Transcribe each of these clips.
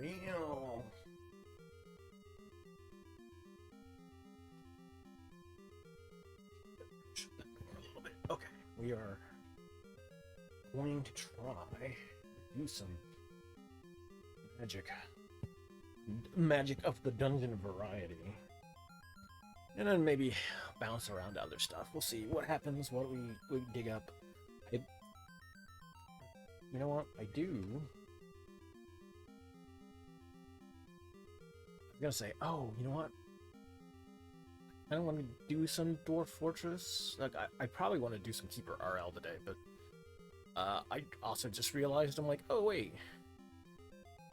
Real. Shut that door a little bit. Okay, we are going to try to do some magic. Magic of the dungeon variety. And then maybe bounce around to other stuff. We'll see what happens, what we dig up. You know what? I was gonna say, oh, you know what? I don't want to do some Dwarf Fortress. Like, I probably want to do some Keeper RL today, but I also just realized, I'm like, oh wait,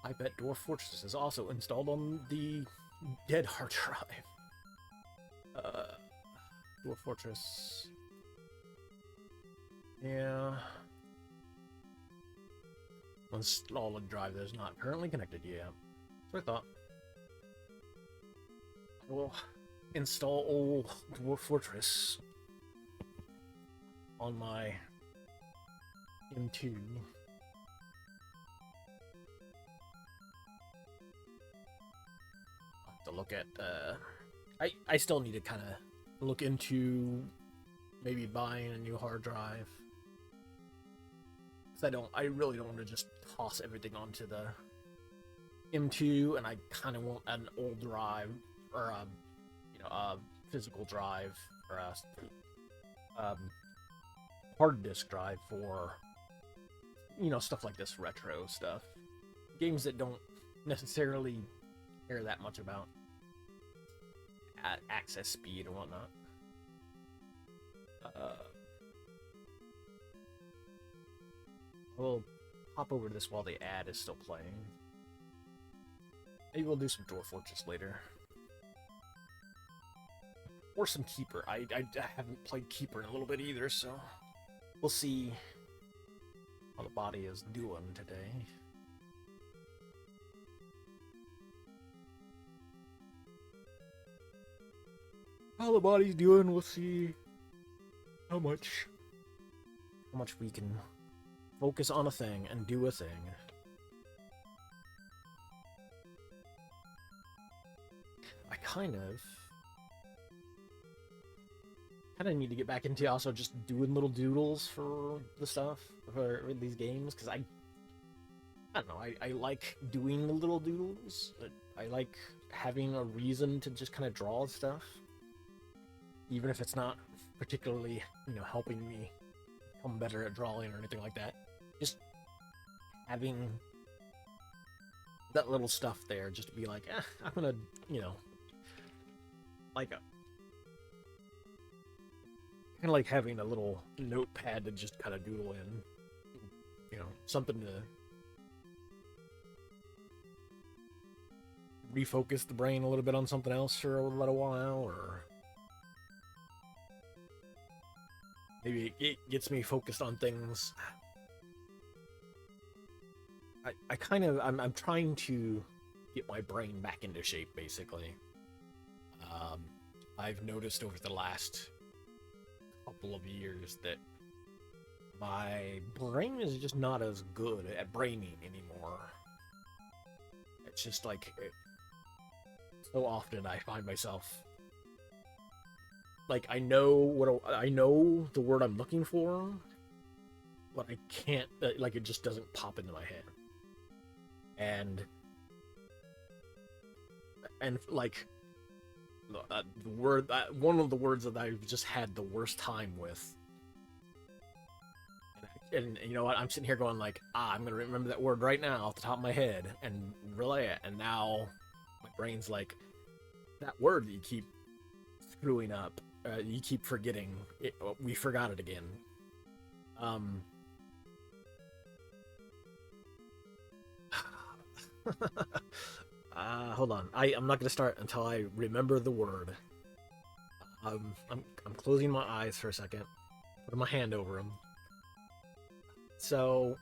I bet Dwarf Fortress is also installed on the dead hard drive. Dwarf Fortress. Yeah. Install a drive that is not currently connected. Yeah. So I thought. I will install old Dwarf Fortress on my M2. I'll have to look at, I still need to kind of look into maybe buying a new hard drive. Because I really don't want to just toss everything onto the M2, and I kind of want an old drive, or a physical drive, or a hard disk drive for, stuff like this retro stuff. Games that don't necessarily care that much about access speed and whatnot. We'll hop over to this while the ad is still playing. Maybe we'll do some Dwarf Fortress later. Or some Keeper. I haven't played Keeper in a little bit either, so we'll see how the body is doing today. How the body's doing, we'll see how much we can focus on a thing and do a thing. I kind of need to get back into also just doing little doodles for the stuff for these games, because I don't know, I like doing the little doodles. I like having a reason to just kind of draw stuff, even if it's not particularly, helping me become better at drawing or anything like that. Just having that little stuff there, just to be like, I'm gonna, like kind of like having a little notepad to just kind of doodle in, something to refocus the brain a little bit on something else for a little while, or maybe it gets me focused on things. I'm trying to get my brain back into shape, basically. I've noticed over the last couple of years that my brain is just not as good at braining anymore. It's just like, so often I find myself, like, I know the word I'm looking for, but I can't, like, it just doesn't pop into my head. And like, the word, one of the words that I've just had the worst time with, and you know what, I'm sitting here going like, I'm gonna remember that word right now off the top of my head and relay it, and now my brain's like, that word that you keep screwing up, you keep forgetting it, we forgot it again. Hold on. I'm not gonna start until I remember the word. I'm closing my eyes for a second, putting my hand over them. So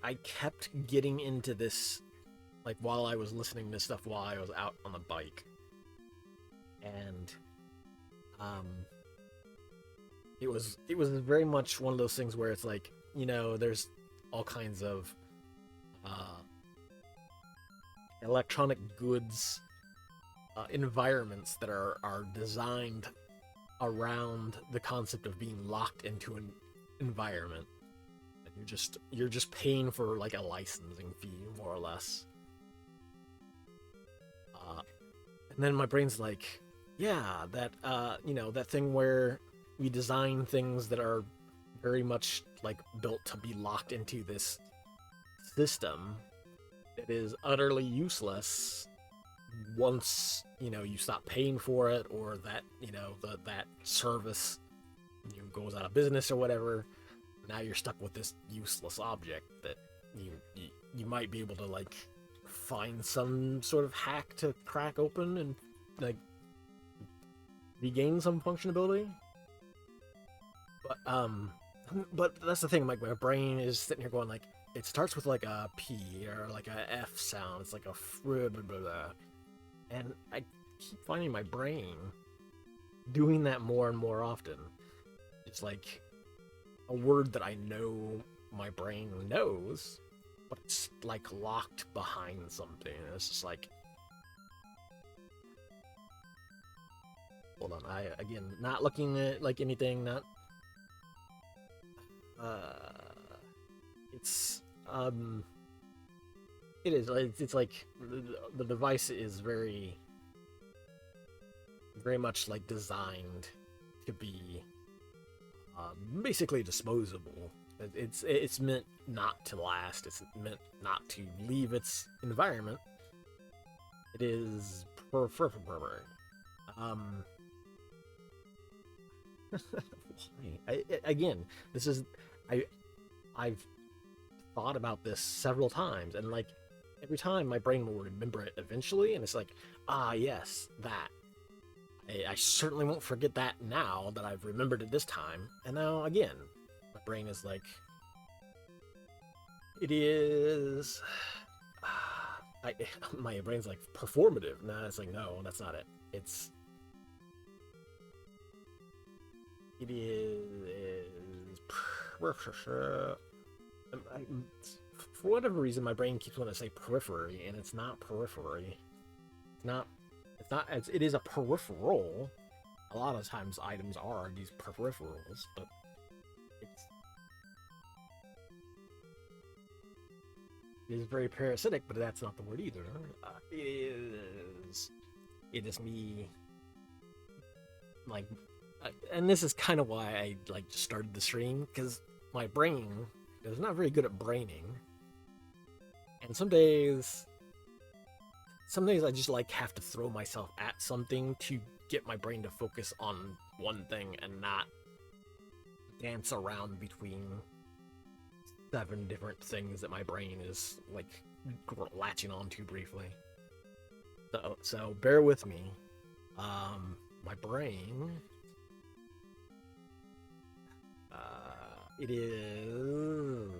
I kept getting into this, like, while I was listening to stuff while I was out on the bike, and it was very much one of those things where it's like, there's all kinds of electronic goods environments that are designed around the concept of being locked into an environment, and you're just paying for like a licensing fee, more or less. And then my brain's like, yeah, that that thing where we design things that are very much like built to be locked into this system that is utterly useless once you stop paying for it, or that that service goes out of business or whatever. Now you're stuck with this useless object that you might be able to like find some sort of hack to crack open and like regain some functionality. But that's the thing, like my brain is sitting here going like, it starts with like a P or like a F sound. It's like a blah, blah, blah, blah. And I keep finding my brain doing that more and more often. It's like a word that I know my brain knows, but it's like locked behind something. And it's just like, hold on. Again, not looking at like anything. Not. It's It is. It's like the device is very much like designed to be basically disposable. It's meant not to last. It's meant not to leave its environment. It is again, this is I've thought about this several times, and like every time my brain will remember it eventually, and it's like, ah, yes, that. I certainly won't forget that now that I've remembered it this time. And now again, my brain is like, it is. My brain's like performative. Nah, it's like, no, that's not it. It is. For whatever reason, my brain keeps wanting to say periphery, and it's not periphery. It is a peripheral. A lot of times items are these peripherals, but it is very parasitic, but that's not the word either. It is me, like, and this is kind of why I like started the stream, because my brain is not very good at braining, and some days I just like have to throw myself at something to get my brain to focus on one thing and not dance around between 7 different things that my brain is like latching onto briefly. So bear with me. My brain. It is.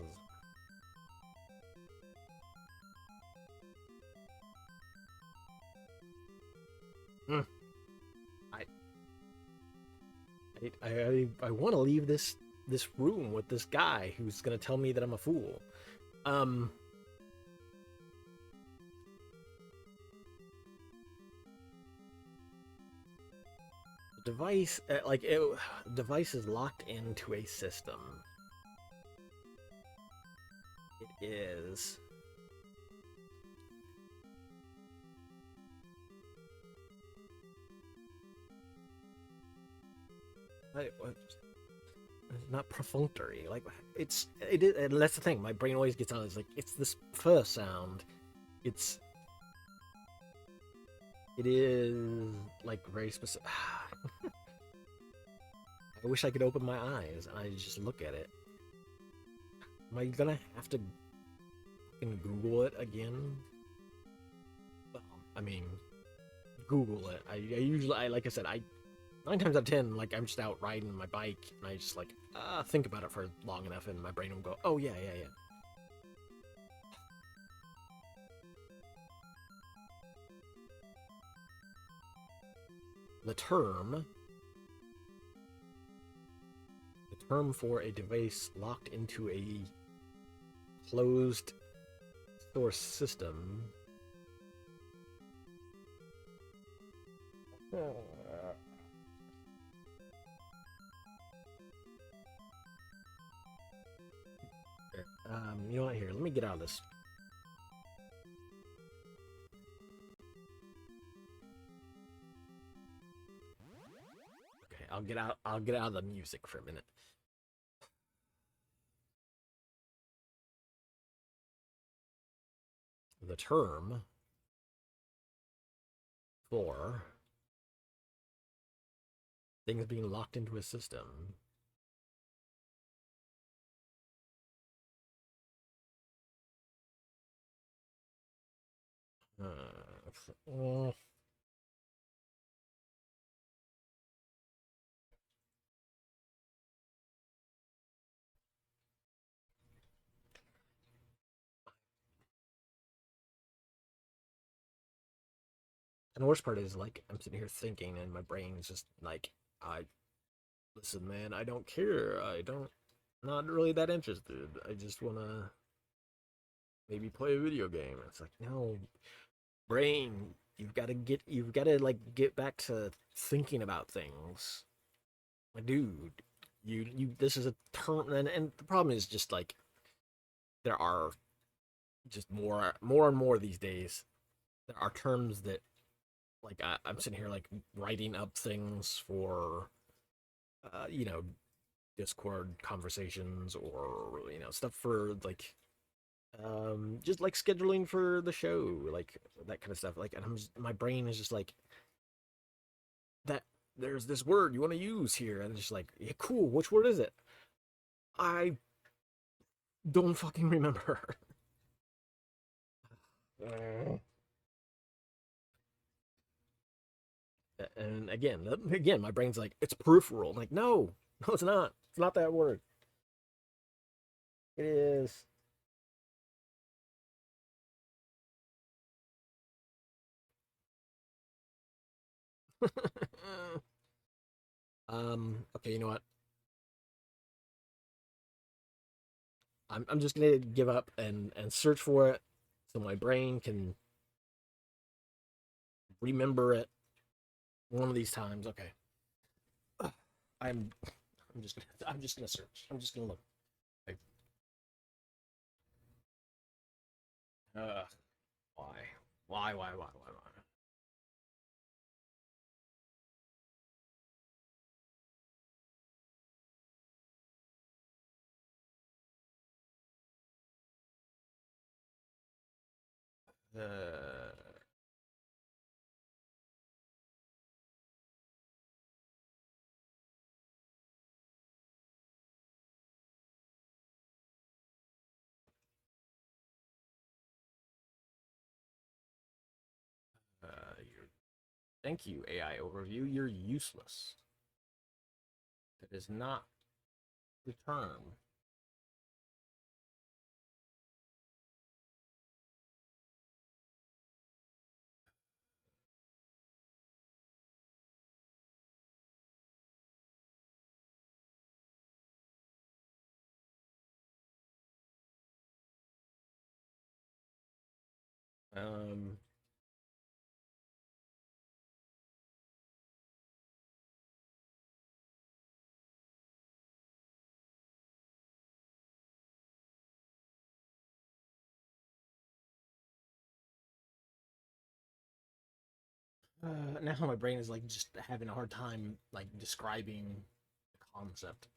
I want to leave this room with this guy who's gonna tell me that I'm a fool. The device, device is locked into a system. It is. It's not perfunctory. Like it is. And that's the thing. My brain always gets on. It's like it's this first sound. It is like very specific. I wish I could open my eyes and I just look at it. Am I gonna have to Google it again? Well, I mean, Google it. I usually, like I said, 9 times out of 10, like I'm just out riding my bike and I just like think about it for long enough and my brain will go, oh yeah. The term for a device locked into a closed source system You know what? Here, let me get out of this. Okay, I'll get out. I'll get out of the music for a minute. The term for things being locked into a system. Uh, and the worst part is, like, I'm sitting here thinking, and my brain is just like, I listen, man. I don't care. I don't. Not really that interested. I just wanna maybe play a video game. It's like, no, brain. You've got to like get back to thinking about things. Like, dude, this is a term, and the problem is just like there are just more and more these days. There are terms that like I'm sitting here like writing up things for you know, Discord conversations, or you know, stuff for like just like scheduling for the show, like that kind of stuff. Like, and my brain is just like, that there's this word you want to use here, and it's just like, yeah, cool, which word is it? I don't fucking remember. And again, my brain's like, it's peripheral. I'm like, no, no, it's not. It's not that word. It is. Okay, you know what? I'm just gonna give up and search for it so my brain can remember it one of these times. Okay. I'm I'm just gonna search. I'm just gonna look. Like, uh, why? Why? Uh, thank you, AI overview. You're useless. That is not the term. Um, now my brain is like just having a hard time like describing the concept.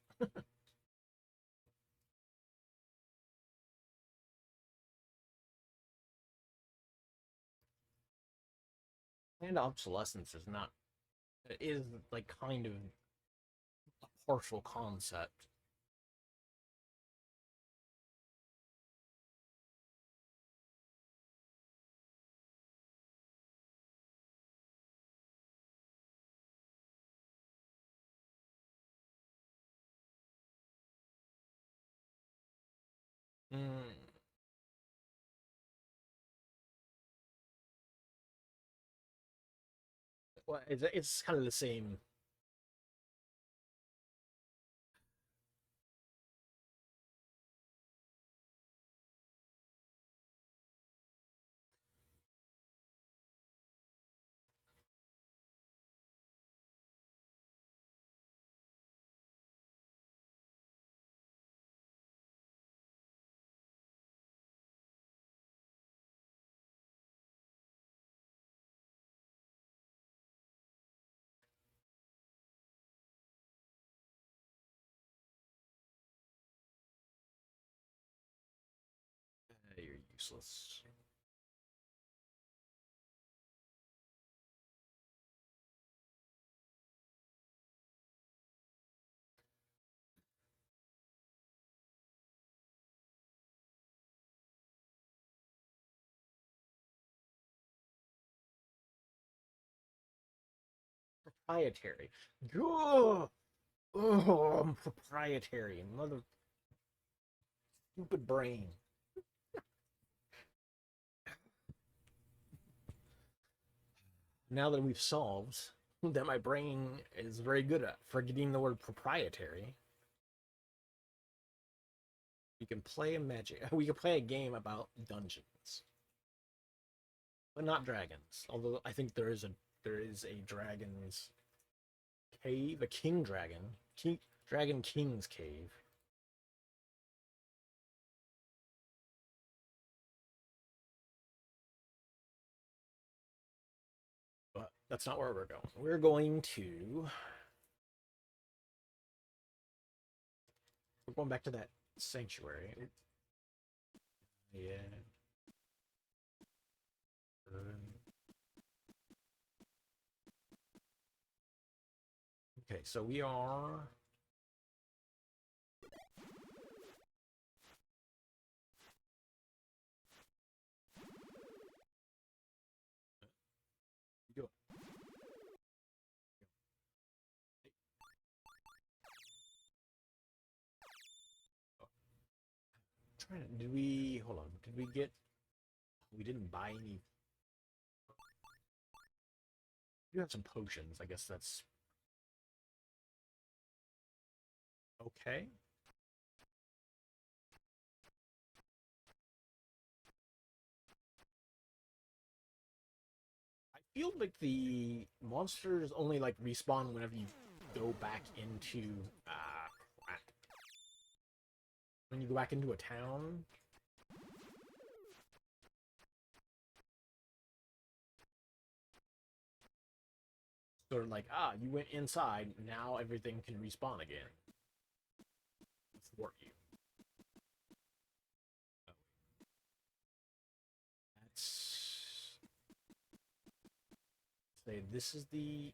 And obsolescence is not. It is like kind of a partial concept. Mm, well, it's kind of the same. useless. Proprietary. Oh, I'm proprietary. Mother stupid brain. Now that we've solved that my brain is very good at forgetting the word proprietary, we can play a magic. We can play a game about dungeons, but not dragons. Although I think there is a dragon's cave, a king dragon, dragon king's cave. But that's not where we're going. We're going to. We're going back to that sanctuary. Yeah. Okay, so we are. Go. Trying to. Did we. Hold on. Did we get. We didn't buy any. We have some potions. I guess that's. Okay. I feel like the monsters only like respawn whenever you go back into crap. When you go back into a town. Sort of like, you went inside, now everything can respawn again. For you. Let's say this is the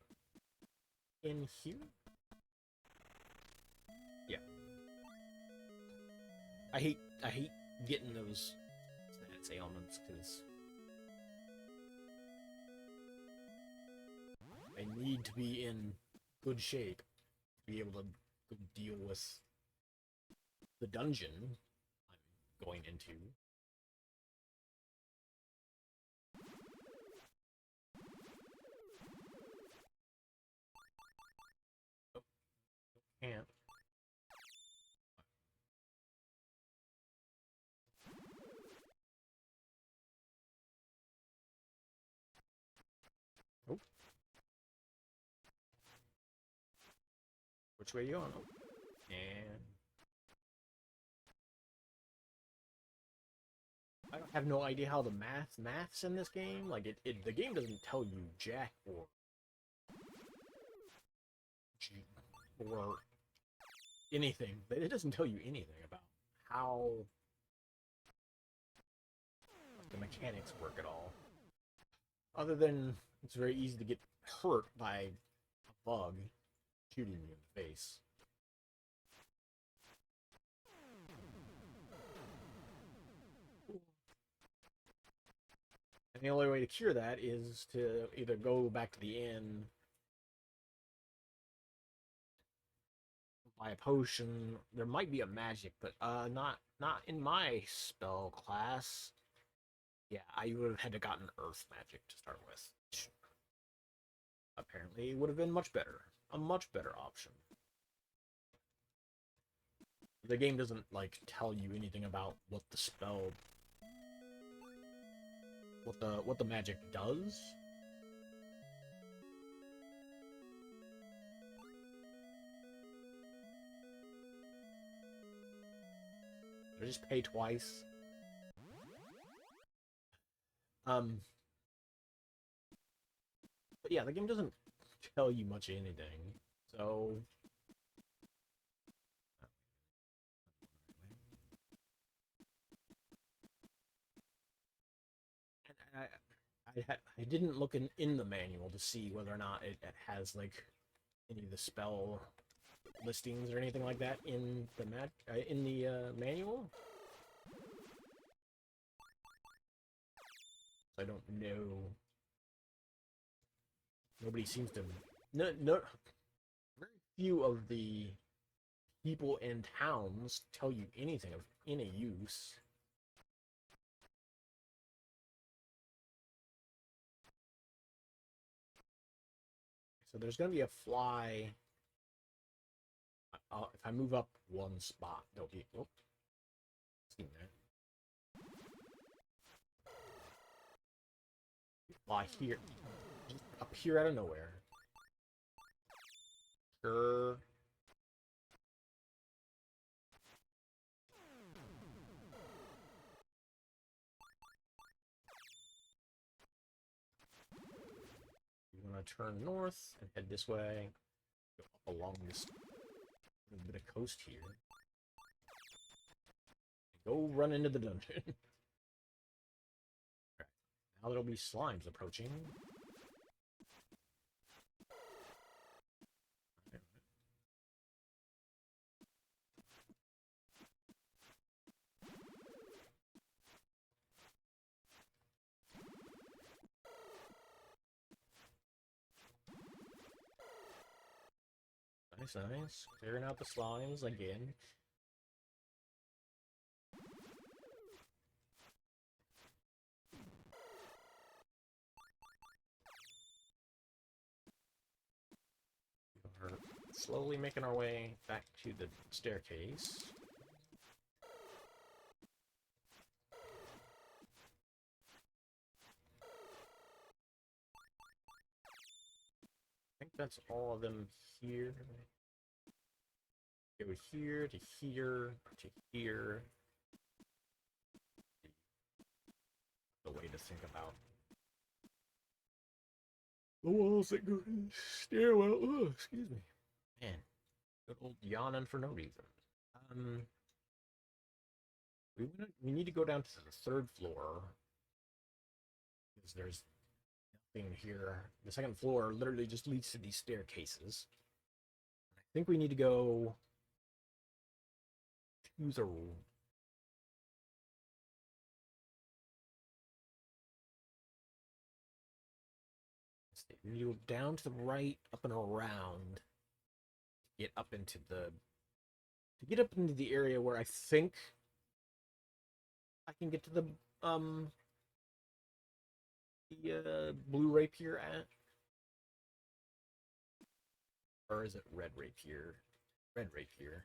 in here. Yeah. I hate getting those stats ailments because I need to be in good shape to be able to deal with the dungeon I'm going into. Oh, can't. Oh. Which way are you going? Oh. And I have no idea how the maths in this game. Like the game doesn't tell you jack or anything. It doesn't tell you anything about how the mechanics work at all. Other than it's very easy to get hurt by a bug shooting you in the face. And the only way to cure that is to either go back to the inn, buy a potion. There might be a magic, but not in my spell class. Yeah, I would have had to gotten earth magic to start with. Apparently, it would have been much better. A much better option. The game doesn't like tell you anything about what the spell, what the magic does. Or just pay twice. But yeah, the game doesn't tell you much of anything. So I didn't look in the manual to see whether or not it has like any of the spell listings or anything like that in the manual. I don't know. Nobody seems to. No, no. Very few of the people in towns tell you anything of any use. So there's going to be a fly. If I move up one spot, there'll be. Oh, seen that. Fly here, just appear out of nowhere. Sure. You want to turn north and head this way. Go up along this little bit of coast here. Go run into the dungeon. Right. Now there'll be slimes approaching. Nice, nice. Clearing out the slimes again. We're slowly making our way back to the staircase. I think that's all of them here. Go here to here to here. The way to think about the walls that go to the stairwell. Oh, excuse me. Man, good old yawning for no reason. We need to go down to the third floor because there's nothing here. The second floor literally just leads to these staircases. I think we need to go to the you go down to the right, up and around, get up into the area where I think I can get to the blue rapier at, or is it red rapier? Red rapier.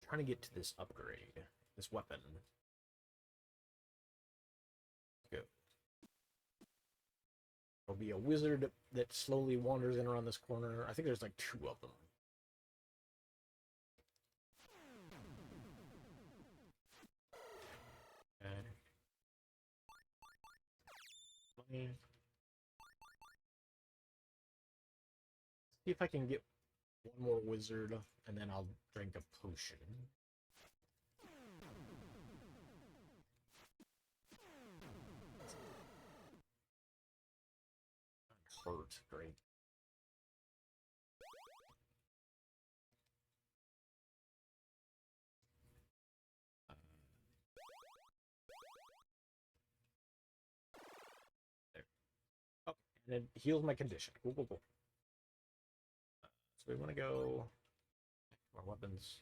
I'm trying to get to this upgrade, this weapon. Go. There'll be a wizard that slowly wanders in around this corner. I think there's like 2 of them. Okay. See if I can get one more wizard, and then I'll drink a potion. Hurt, great. There. Oh, and it heals my condition. Cool, cool, cool. So we want to go our weapons.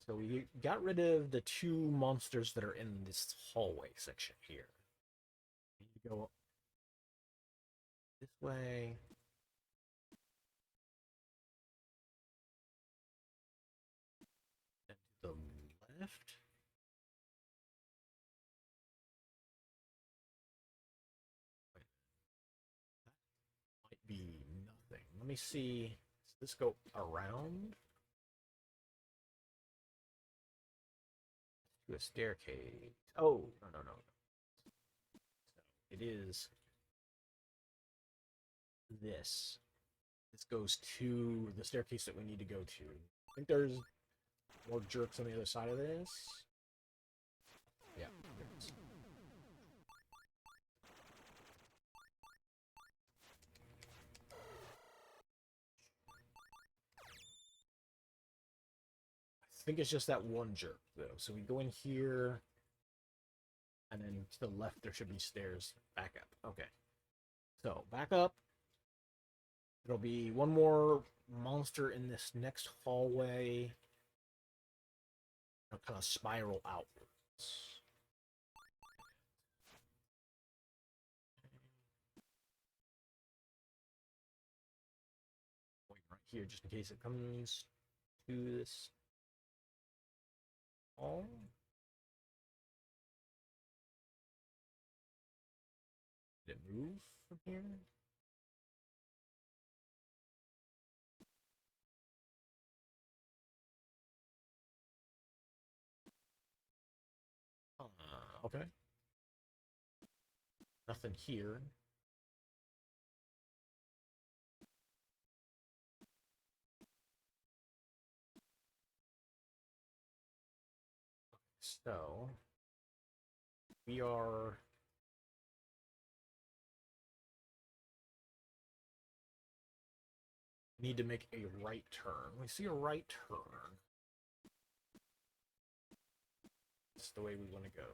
So we got rid of the 2 monsters that are in this hallway section here. We need to go this way. And to the left. Wait. That might be nothing. Let me see. Does this go around? To a staircase. Oh, no, no, no. So it is this. This goes to the staircase that we need to go to. I think there's More jerks on the other side of this. Yeah. I think it's just that one jerk, though. So we go in here, and then to the left there should be stairs back up. Okay. So, back up. There'll be one more monster in this next hallway. It'll kind of spiral outwards. Wait right here, just in case it comes to this hall. Did it move from here? Okay. Nothing here. So, we are... need to make a right turn. We see a right turn. That's the way we want to go.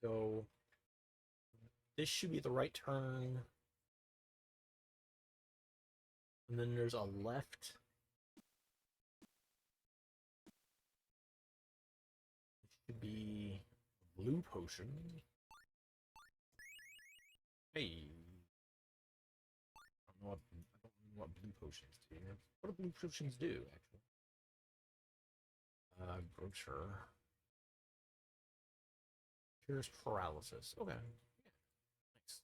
So this should be the right turn. And then there's a left. It should be a blue potion. Hey. I don't know what blue potions do. What do blue potions do, actually? Brochure. Here's paralysis. Okay. Yeah. Nice.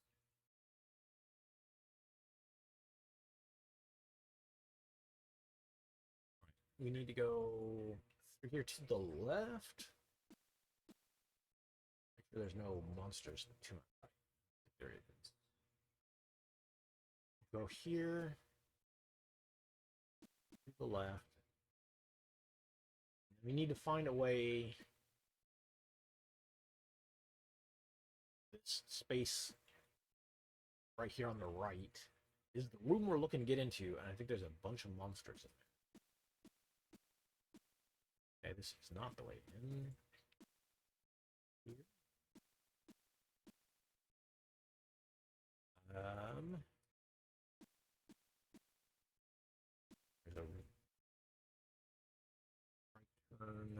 We need to go through here to the left. Make sure there's no monsters to my right. There it is. Go here to the left. We need to find a way. This space right here on the right is the room we're looking to get into, and I think there's a bunch of monsters in there. Okay, this is not the way in. Here. There's a right turn.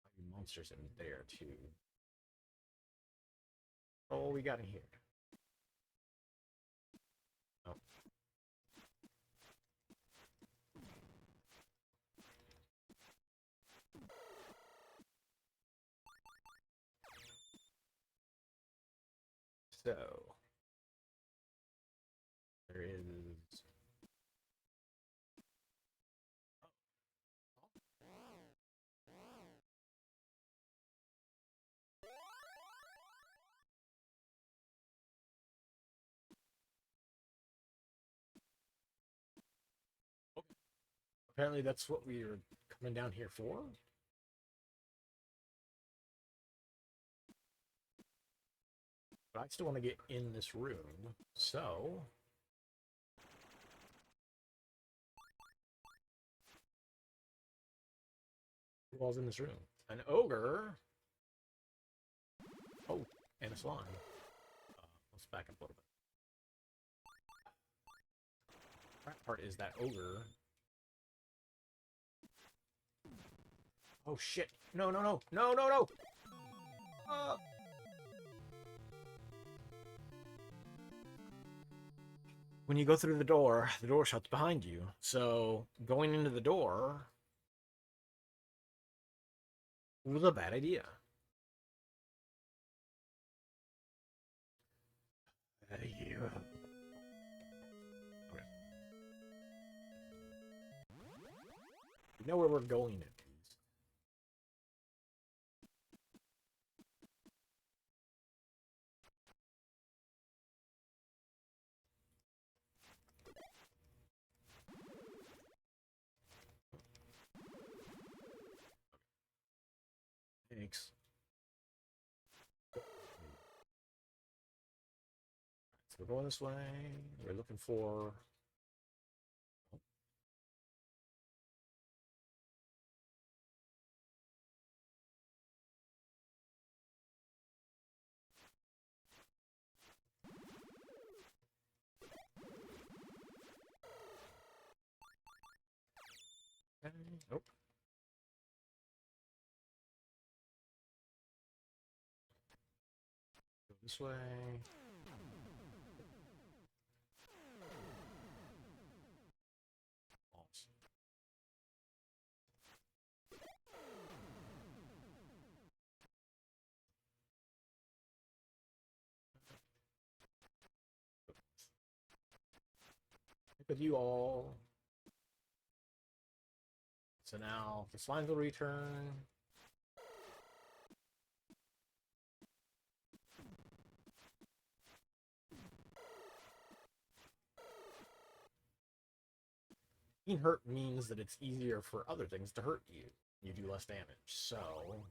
Might be monsters in there too. Oh, we got in here. Oh. So there is. Apparently, that's what we are coming down here for. But I still want to get in this room, so who all's in this room? An ogre. Oh, and a slime. Let's back up a little bit. The crap part is that ogre. Oh shit! No! No! No! No! No! No! When you go through the door shuts behind you. So going into the door was a bad idea. We know where we're going at least. Thanks. So we're going this way. We're looking for... Okay. Nope. Go this way. Awesome. With you all. So now the slimes will return. Being hurt means that it's easier for other things to hurt you. You do less damage, so...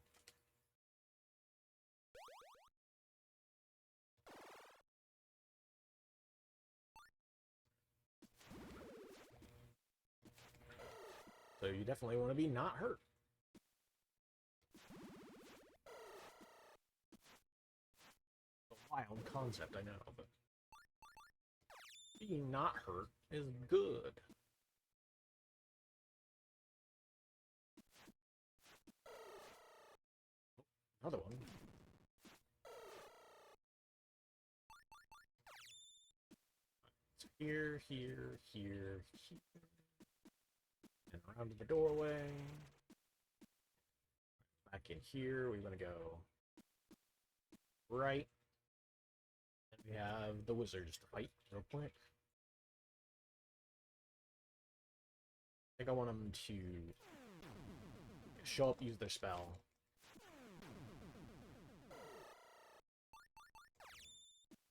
So you definitely want to be not hurt. A wild concept, I know, but... being not hurt is good. Another one. So here, here, here, here. And around to the doorway. Back in here, we want to go right. And we have the wizards to fight real quick. I think I want them to show up, use their spell.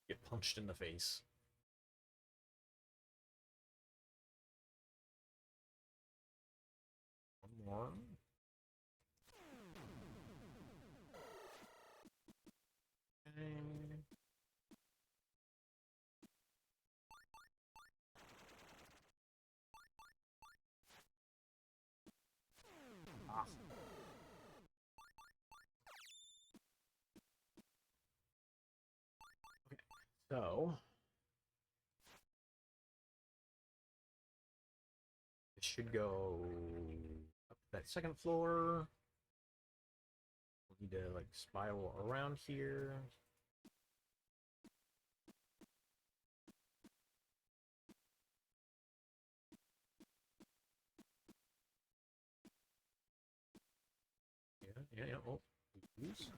Get punched in the face. One more. Okay. Awesome. Okay, so it should go up to that second floor. We need to like spiral around here. Yeah. Oh, oops.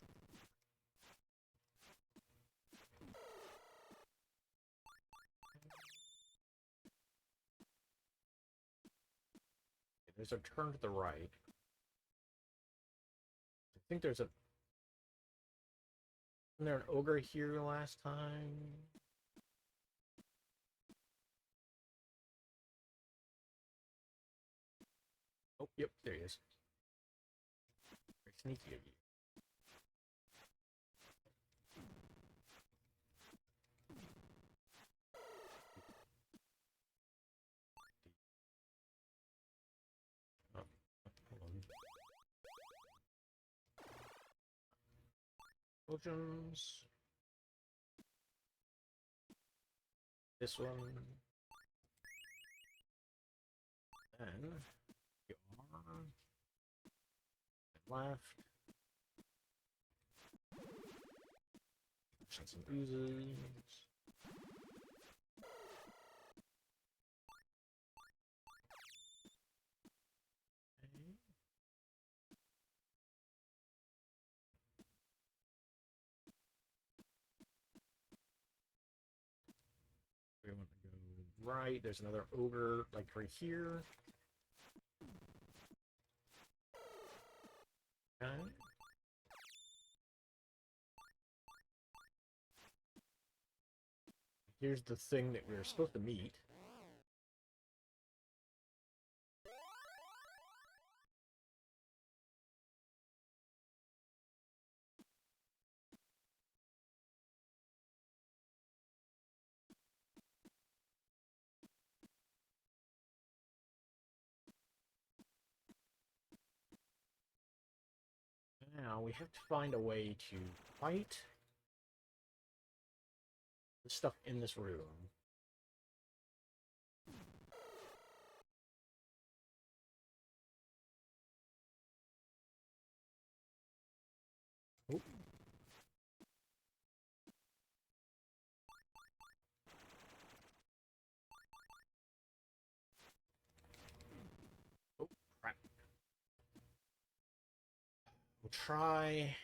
There's a turn to the right. I think there's a... Wasn't there an ogre here last time? Oh, yep, there he is. Very sneaky of you. Oh, hold on. Potions. This one. Then you are left. Some oozes. We want to go right. There's another ogre, like right here. Okay. Here's the thing that we were supposed to meet. Now we have to find a way to fight the stuff in this room. Oh. Oh, crap. We'll try.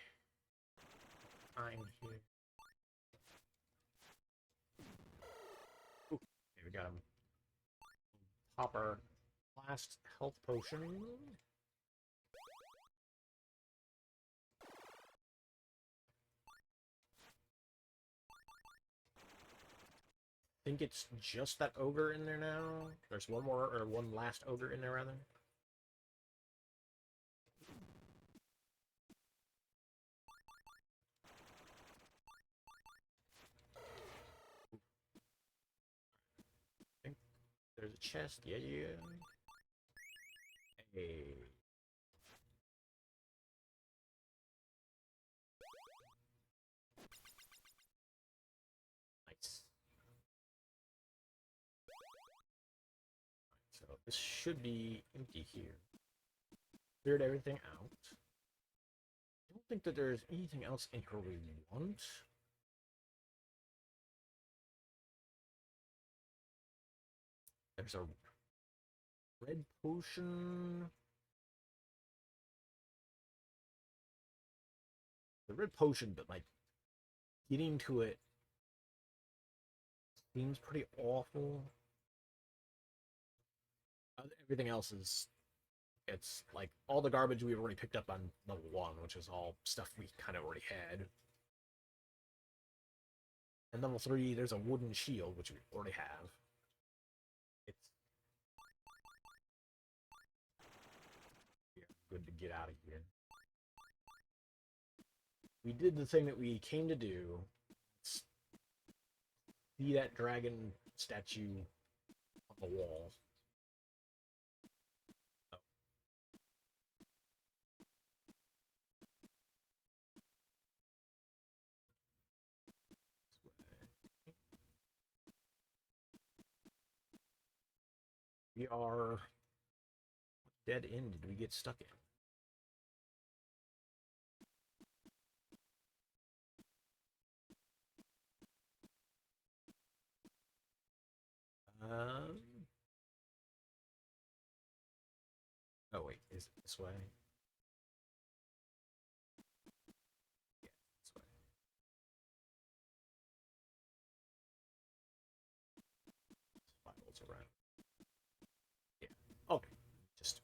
I'm here. Ooh, okay, we got him. Pop our last health potion. I think it's just that ogre in there now. There's one more, or one last ogre in there, rather. I think there's a chest. Yeah, yeah. Hey. Nice. So this should be empty here. Cleared everything out. I don't think that there's anything else in here we want. There's a red potion. The red potion, but like getting to it seems pretty awful. Everything else is, it's like all the garbage we've already picked up on level 1, which is all stuff we kind of already had. And level 3, there's a wooden shield, which we already have. It's good to get out of here. We did the thing that we came to do. See that dragon statue on the wall. Oh. We are... What dead end did we get stuck in? Oh wait, is it this way? Yeah, this way. Spirals around. Yeah. Okay. Just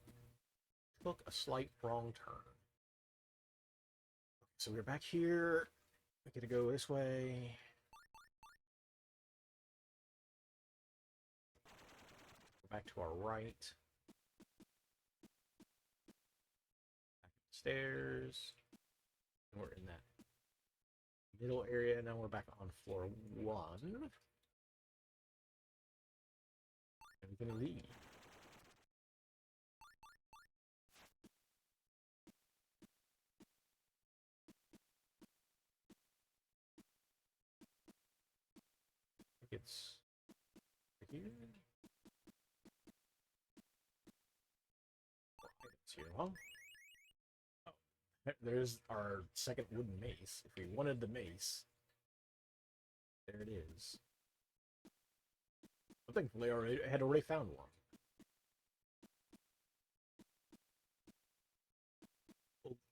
took a slight wrong turn. Okay, so we're back here. We gotta go this way. Go back to our right. Back upstairs. And we're in that middle area. Now we're back on floor 1. And we're gonna leave. I think it's here. It's here. Well, oh, there's our second wooden mace. If we wanted the mace, there it is. I think they had already found one.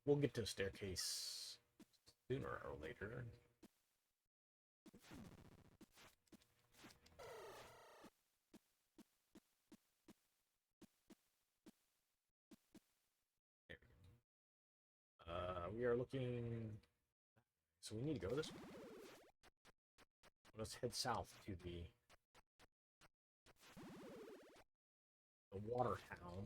We'll get to a staircase sooner or later. we are looking... So we need to go this way. Let's head south to the water town.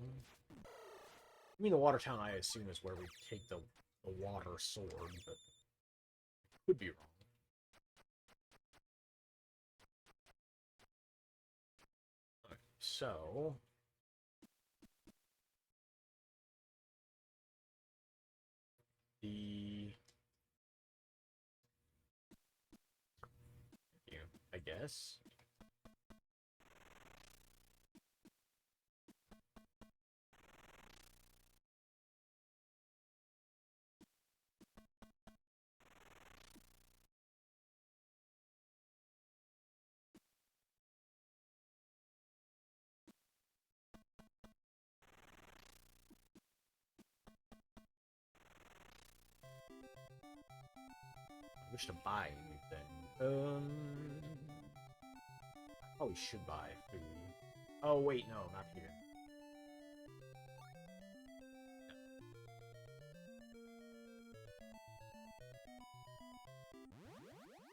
I mean, the water town, I assume, is where we take the water sword, but could be wrong. Okay, so... I guess. I wish to buy anything. I probably should buy food. Oh, wait, no, not here.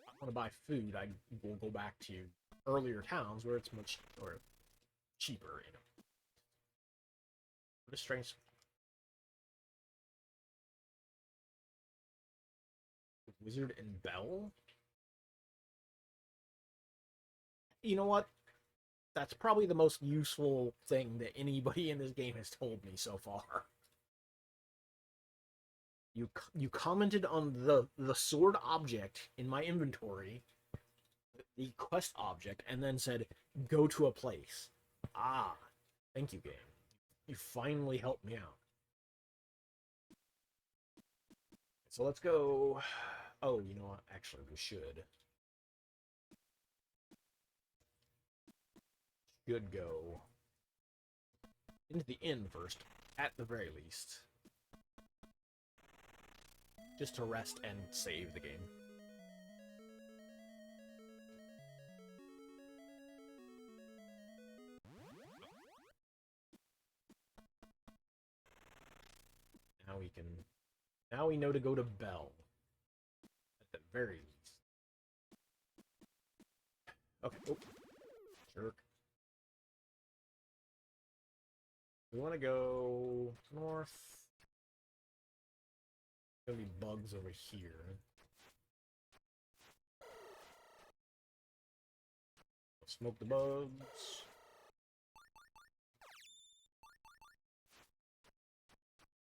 If I want to buy food, I will go back to earlier towns where it's much cheaper, you know. What a strange... Wizard and Bell? You know what? That's probably the most useful thing that anybody in this game has told me so far. You commented on the sword object in my inventory, the quest object, and then said, go to a place. Ah, thank you, game. You finally helped me out. So let's go... Oh, you know what? Actually, we should. Should go into the inn first, at the very least. Just to rest and save the game. Now we can... Now we know to go to Bell. At the very least. Okay. Oh. Jerk. We want to go north. There's gonna be bugs over here. Smoke the bugs.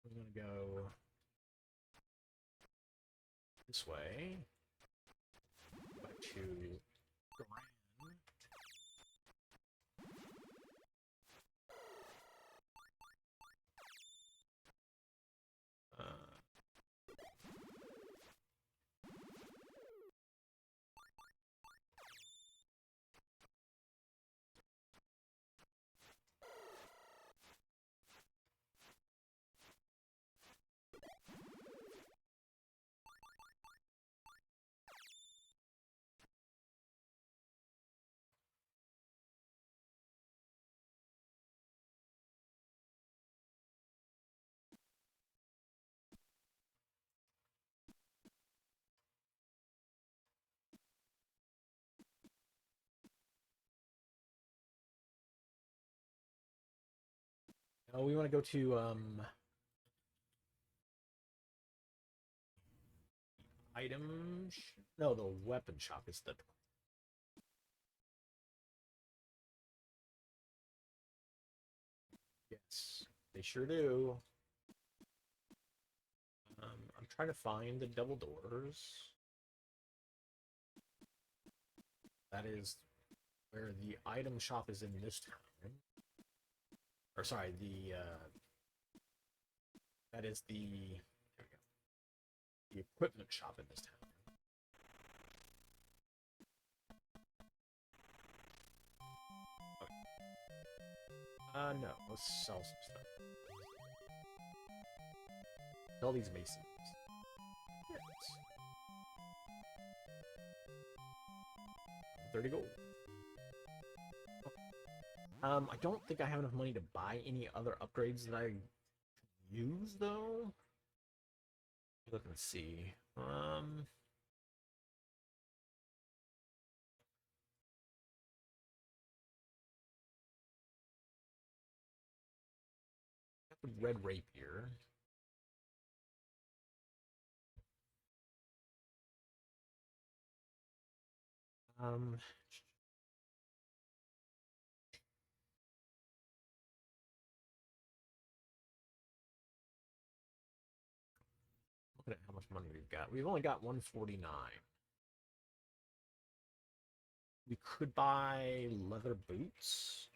We're gonna go this way. Back to Grand. Oh, we want to go to items. No, the weapon shop is the... Yes, they sure do. I'm trying to find the double doors. That is where the item shop is in this town. Or sorry, that is the... There we go. The equipment shop in this town. Okay. No, let's sell some stuff. Sell these masons. Yes. 30 gold. I don't think I have enough money to buy any other upgrades that I use, though. Look and see. Got the red rapier. Um, Look at how much money we've got. We've only got 149. We could buy leather boots.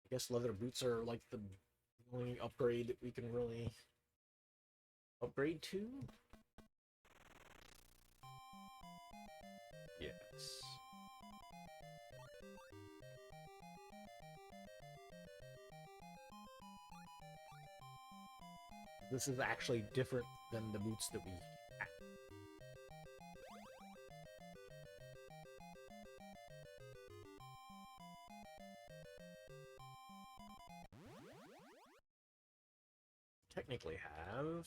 I guess leather boots are like the only upgrade that we can really upgrade to. Yes. This is actually different than the boots that we had. Technically have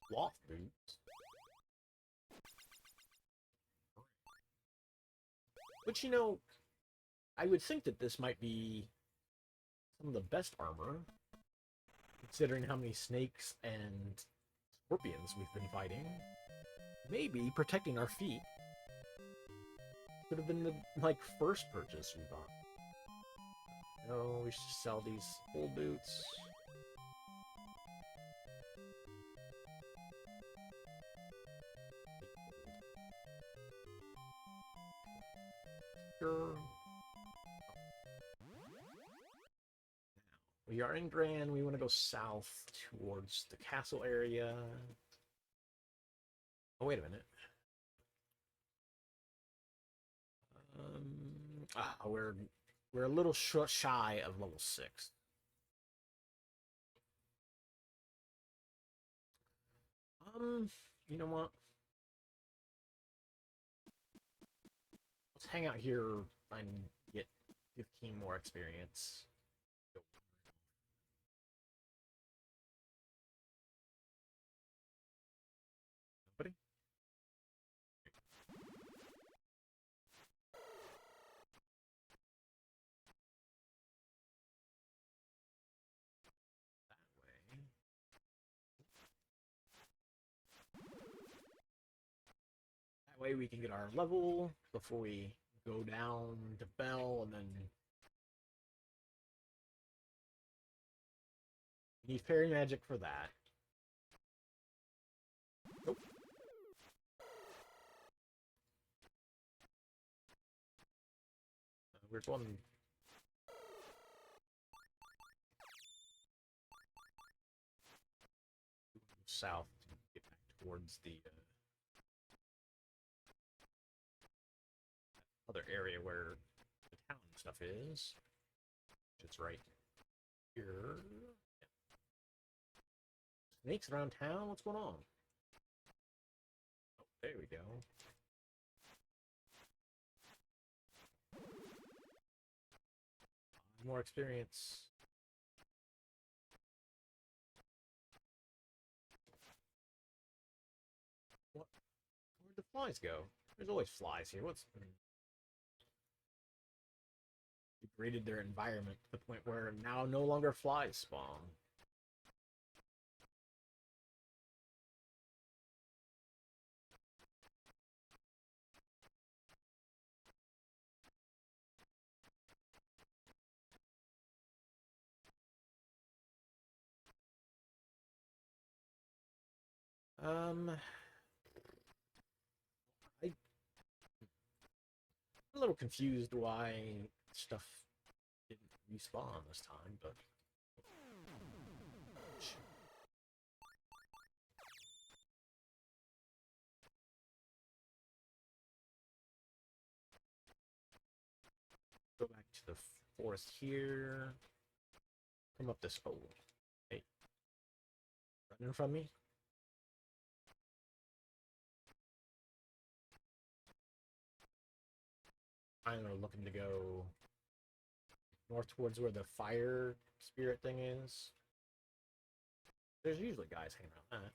cloth boots. Which, you know, I would think that this might be some of the best armor, considering how many snakes and scorpions we've been fighting. Maybe protecting our feet could have been the, like, first purchase we bought. No, we should sell these old boots. Sure. We are in Gran. We want to go south towards the castle area. Oh, wait a minute. We're a little shy of level 6. You know what? Let's hang out here and get 15 more experience. Nobody? That way we can get our level before we go down to Bell, and then we need fairy magic for that. Nope. We're going south to get back towards the other area where the town stuff is. It's right here. Snakes around town? What's going on? Oh, there we go. More experience. What? Where'd the flies go? There's always flies here. What's degraded their environment to the point where now no longer flies spawn? I'm a little confused why stuff didn't respawn this time, but go back to the forest here. Come up this. Oh, hey, running from me. I'm looking to go north towards where the fire spirit thing is. There's usually guys hanging around that.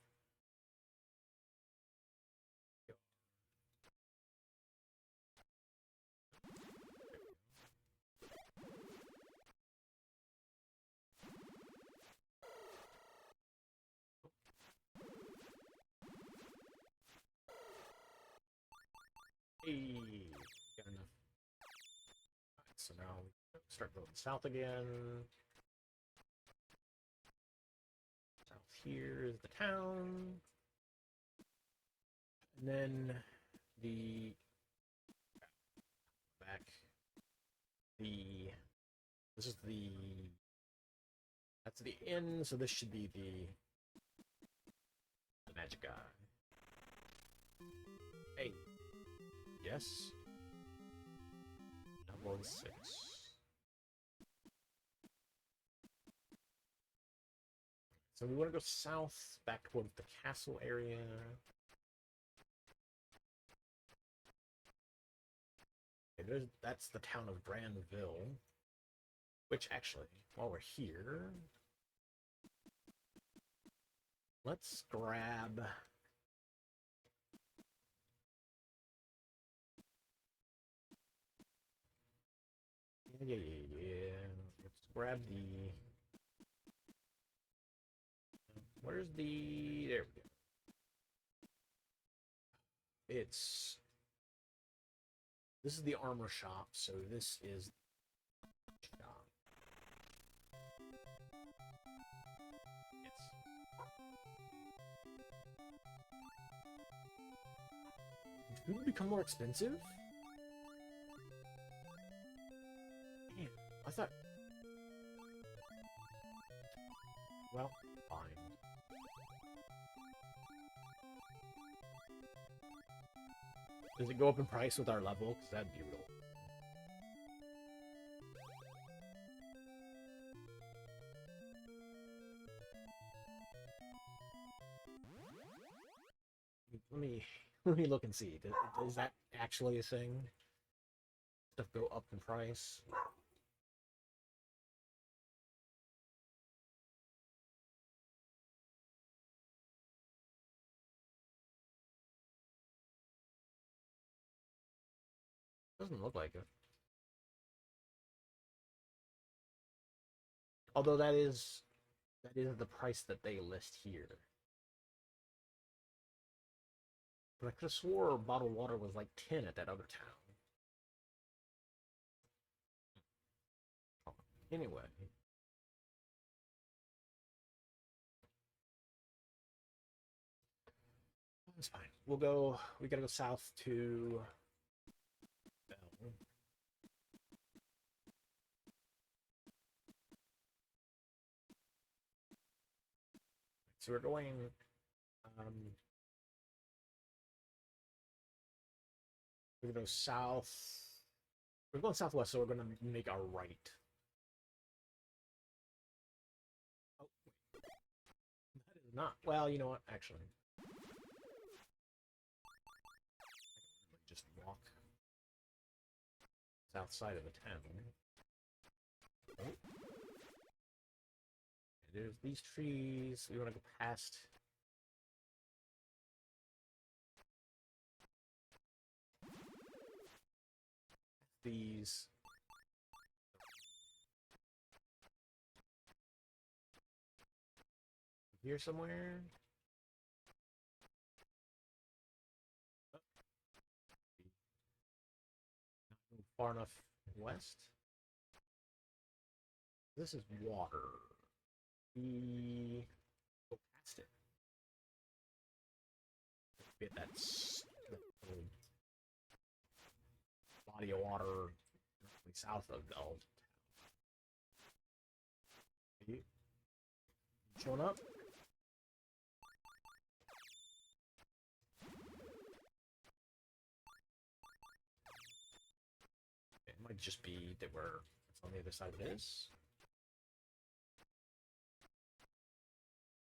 Hey, got enough. Alright, so now we start going south again. South here is the town. And then the back. This is that's the inn, so this should be the magic guy. Hey. Yes. Level 6. So we want to go south, back towards the castle area. Okay, that's the town of Granville. Which actually, while we're here, let's grab... Yeah. Let's grab the... Where's the... There we go. This is the armor shop, so this is... shop. Yes. Did food become more expensive? Damn, I thought... Well, fine. Does it go up in price with our level? Because that'd be real. Let me look and see. Is that actually a thing? Stuff go up in price? Doesn't look like it. Although that is the price that they list here. But I could have swore bottled water was like 10 at that other town. Anyway. That's fine. We gotta go south to Bell. So we're going we're gonna go south. We're going southwest, so we're gonna make our right. Oh, wait. That is not. Well, you know what? Actually, just walk south side of the town. Oh. There's these trees. We want to go past. These. Here somewhere. Oh. Not far enough west. This is water. We go past it. Get that body of water south of Bell. You showing up? It might just be that it's on the other side of this.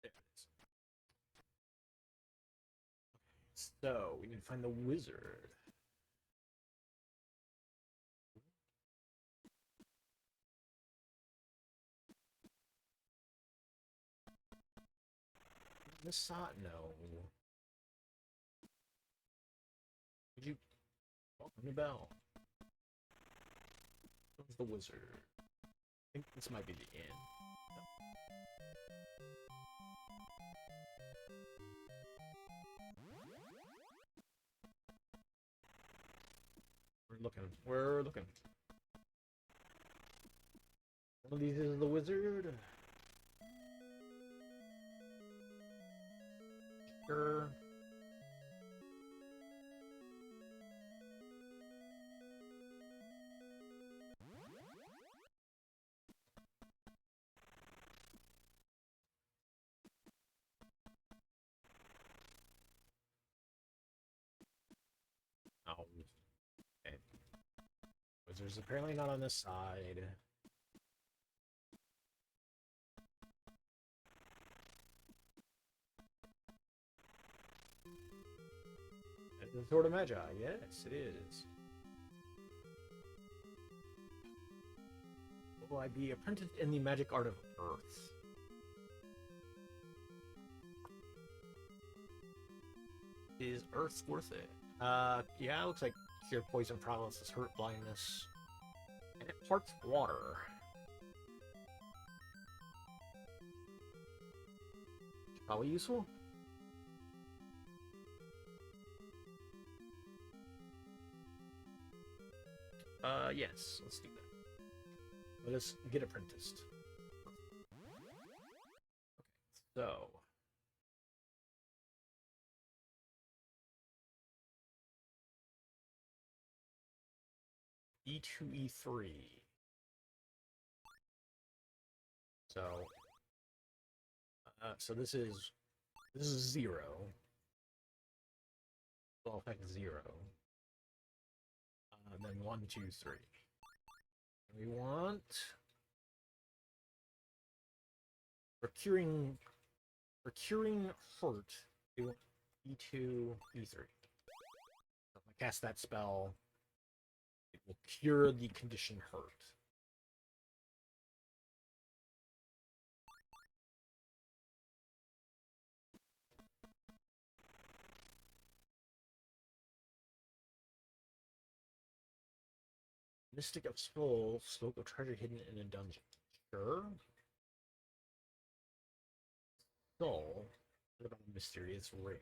There it is. So we need to find the wizard. This side? No. Would you welcome the bell? Who's the wizard? I think this might be the inn. We're looking. We're looking. One of these is the wizard. Sure. Oh. Okay. Wizard's apparently not on this side. The Sword of Magi, yes, it is. Will I be apprenticed in the magic art of Earth? Is Earth worth it? Yeah, it looks like cure poison, paralysis, hurt, blindness, and it parts water. Probably useful. Yes, let's do that. Let us get apprenticed. Okay, so. E2, E3. So this is 0. Well, effect 0. Then 1, 2, 3. We want procuring hurt. Do E2, E3. So if I cast that spell, it will cure the condition hurt. Mystic of Soul, Smoke of Treasure hidden in a dungeon. Sure. Soul. What about a mysterious ring?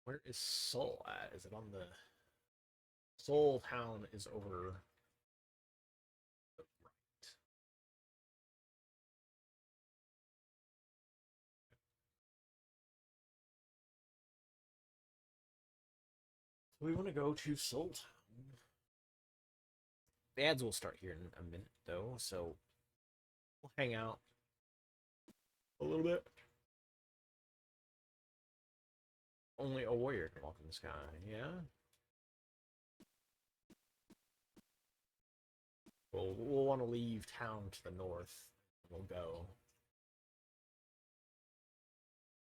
Where is Soul at? Is it on the... Soul Town is over the right. So we want to go to Soul Town. The ads will start here in a minute, though, so we'll hang out a little bit. Only a warrior can walk in the sky, yeah? We'll want to leave town to the north. We'll go.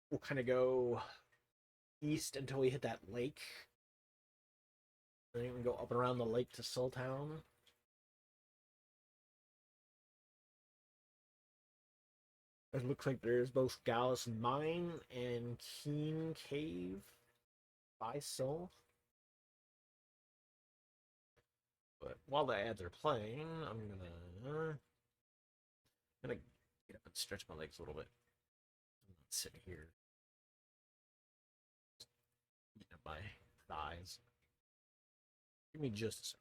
We'll kind of go east until we hit that lake. Then we can go up and around the lake to Soul Town. It looks like there's both Gallus Mine and Keen Cave by Soul. But while the ads are playing, I'm gonna get up and stretch my legs a little bit. I'm not sitting here eating up my thighs. Give me just a second.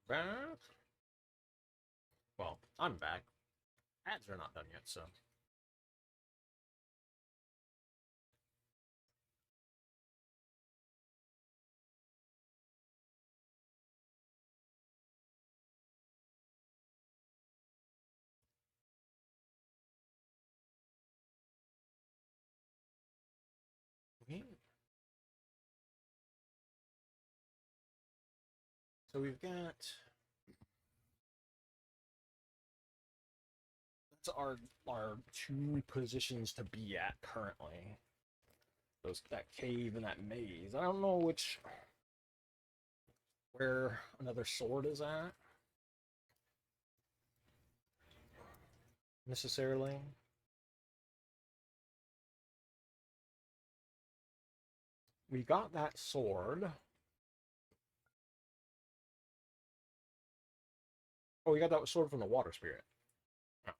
Back. Well, I'm back. Ads are not done yet, so. So we've got, that's our two positions to be at currently. That cave and that maze. I don't know where another sword is at necessarily. We got that sword. Oh, we got that sword from the water spirit. Oh.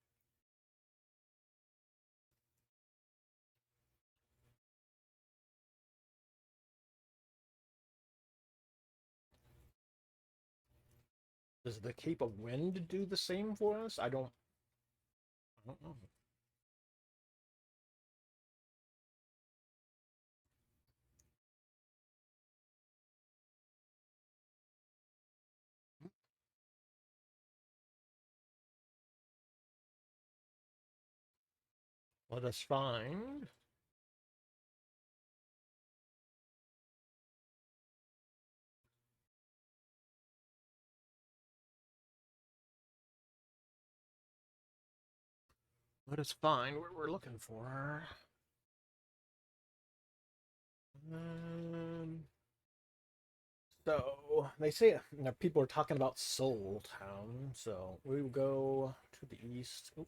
Does the Cape of Wind do the same for us? I don't know. Let us find. Let us find what we're looking for. So they say people are talking about Soul Town, so we will go to the east. Oh,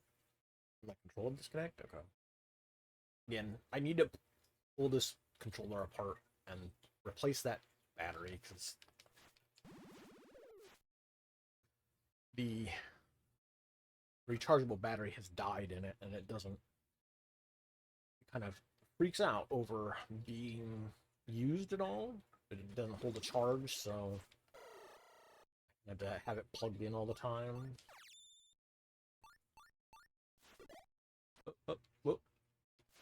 my controller disconnect. Okay. Again, I need to pull this controller apart and replace that battery because the rechargeable battery has died in it, and it doesn't. It kind of freaks out over being used at all. It doesn't hold a charge, so I have to have it plugged in all the time. Whoop, whoop,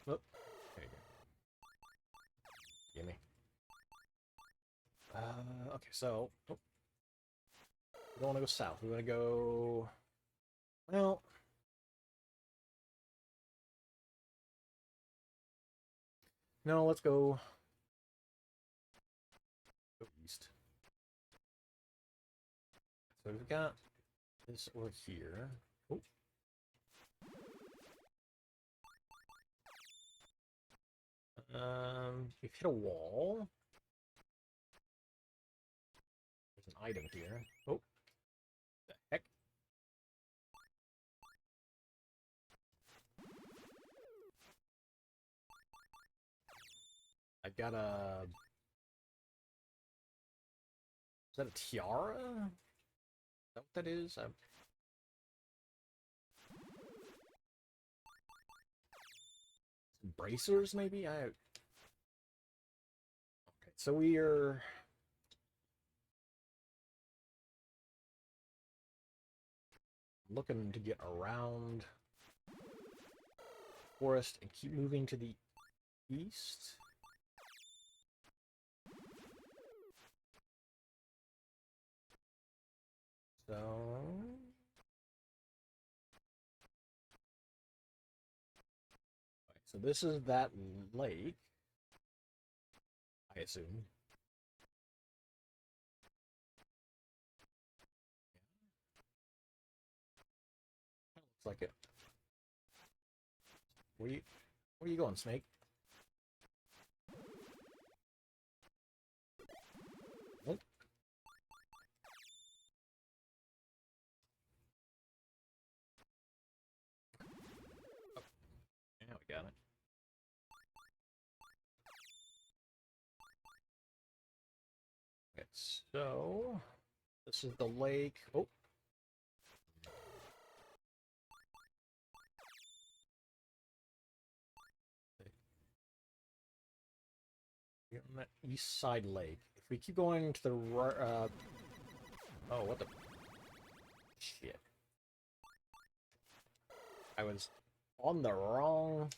whoop. There you go. Gimme. Okay, so we don't want to go south. We want to go. Well, no, let's go east. So we've got this over here. Oh. We've hit a wall. There's an item here. Oh, the heck? I got a. Is that a tiara? Is that what that is? Some bracers, maybe? Okay, so we are. Looking to get around forest and keep moving to the east. So this is that lake, I assume. Looks like it. Where are you going, Snake? Nope. Oh. Yeah, we got it. Okay, so this is the lake. Oh. On that east side lake. If we keep going to the right, oh, what the? Shit. I was on the wrong...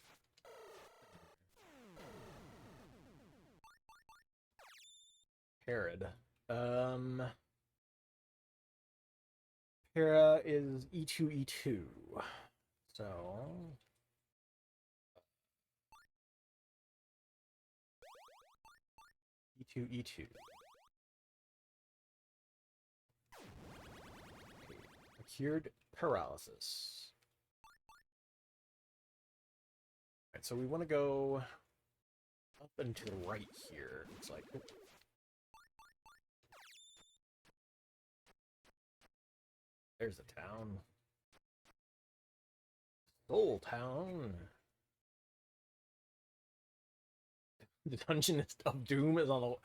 Herod. Hera is E2, E2. So... E2, E2. Okay. Cured paralysis. Alright, so we want to go up and to the right here. It's like... There's the town. Soul Town. The Dungeon of Doom is on the...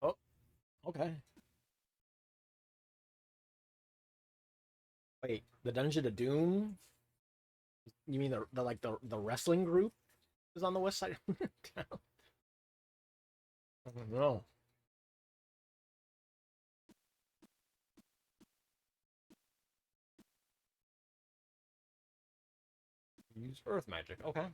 Oh, okay. Wait, the Dungeon of Doom? You mean the wrestling group is on the west side of the town? I don't know. Use earth magic. Okay.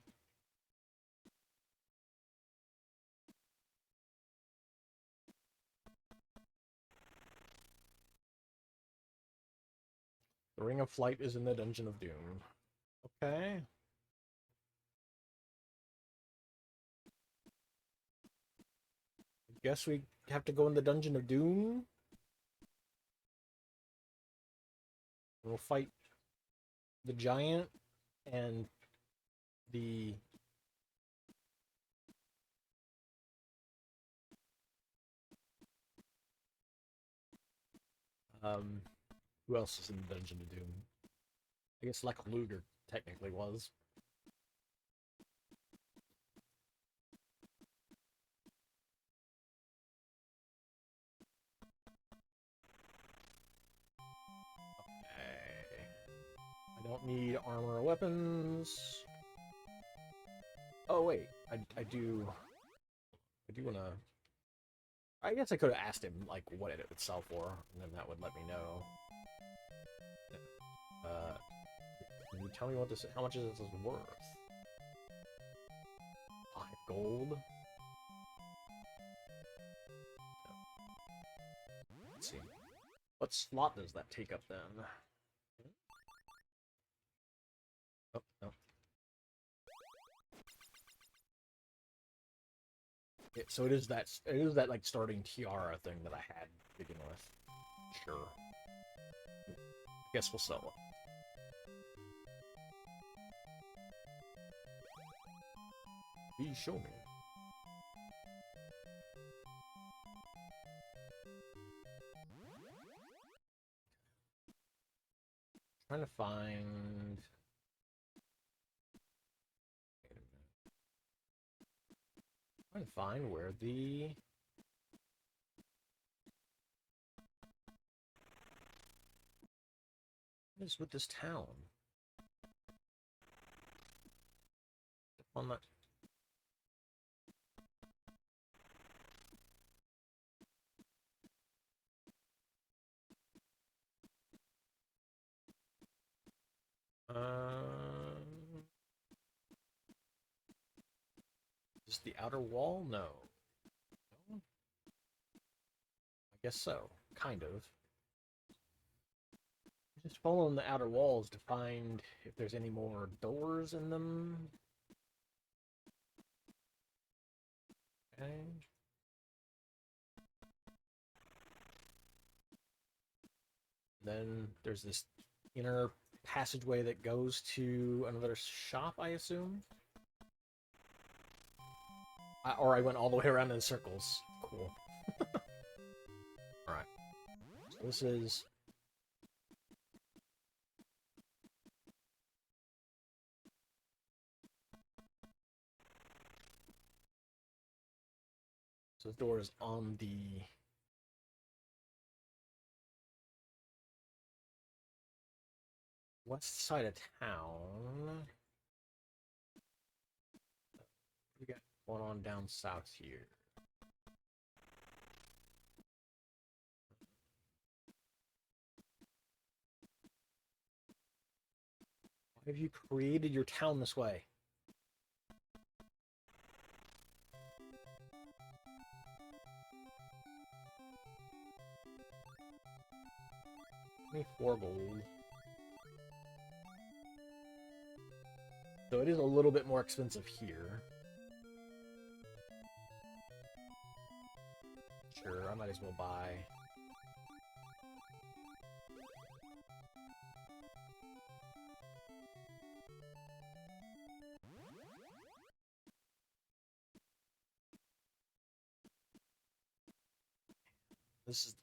The Ring of Flight is in the Dungeon of Doom. Okay. Guess we have to go in the Dungeon of Doom. We'll fight the giant and the... who else is in the Dungeon of Doom? I guess Lex Luger technically was. Okay. I don't need armor or weapons. Oh wait, I do wanna... I guess I could have asked him like what it would sell for, and then that would let me know. Can you tell me what this? How much is this worth? 5 gold. Let's see. What slot does that take up then? Oh no. Yeah, so it is that like starting tiara thing that I had to begin with. Sure. Guess we'll sell it. Please show me. Trying to find... Trying to find where the... What is with this town? On that... Is the outer wall? No. No? I guess so. Kind of. Just following the outer walls to find if there's any more doors in them. Okay. Then there's this inner passageway that goes to another shop, I assume? Or I went all the way around in circles. Cool. Alright. So this is... So the door is on the... west side of town. We got one on down south here. Why have you created your town this way? $24 gold. So it is a little bit more expensive here. Sure, I might as well buy.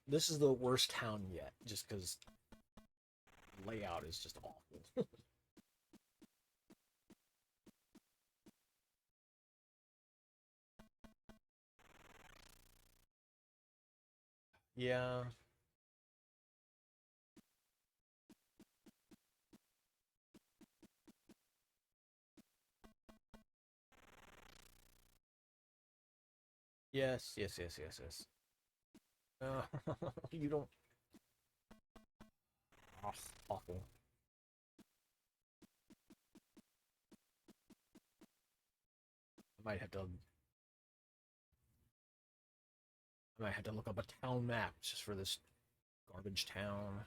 This is the worst town yet, just because layout is just awful. Yeah. Yes, yes, yes, yes, yes. You don't. Oh, awful. I might have to look up a town map just for this garbage town.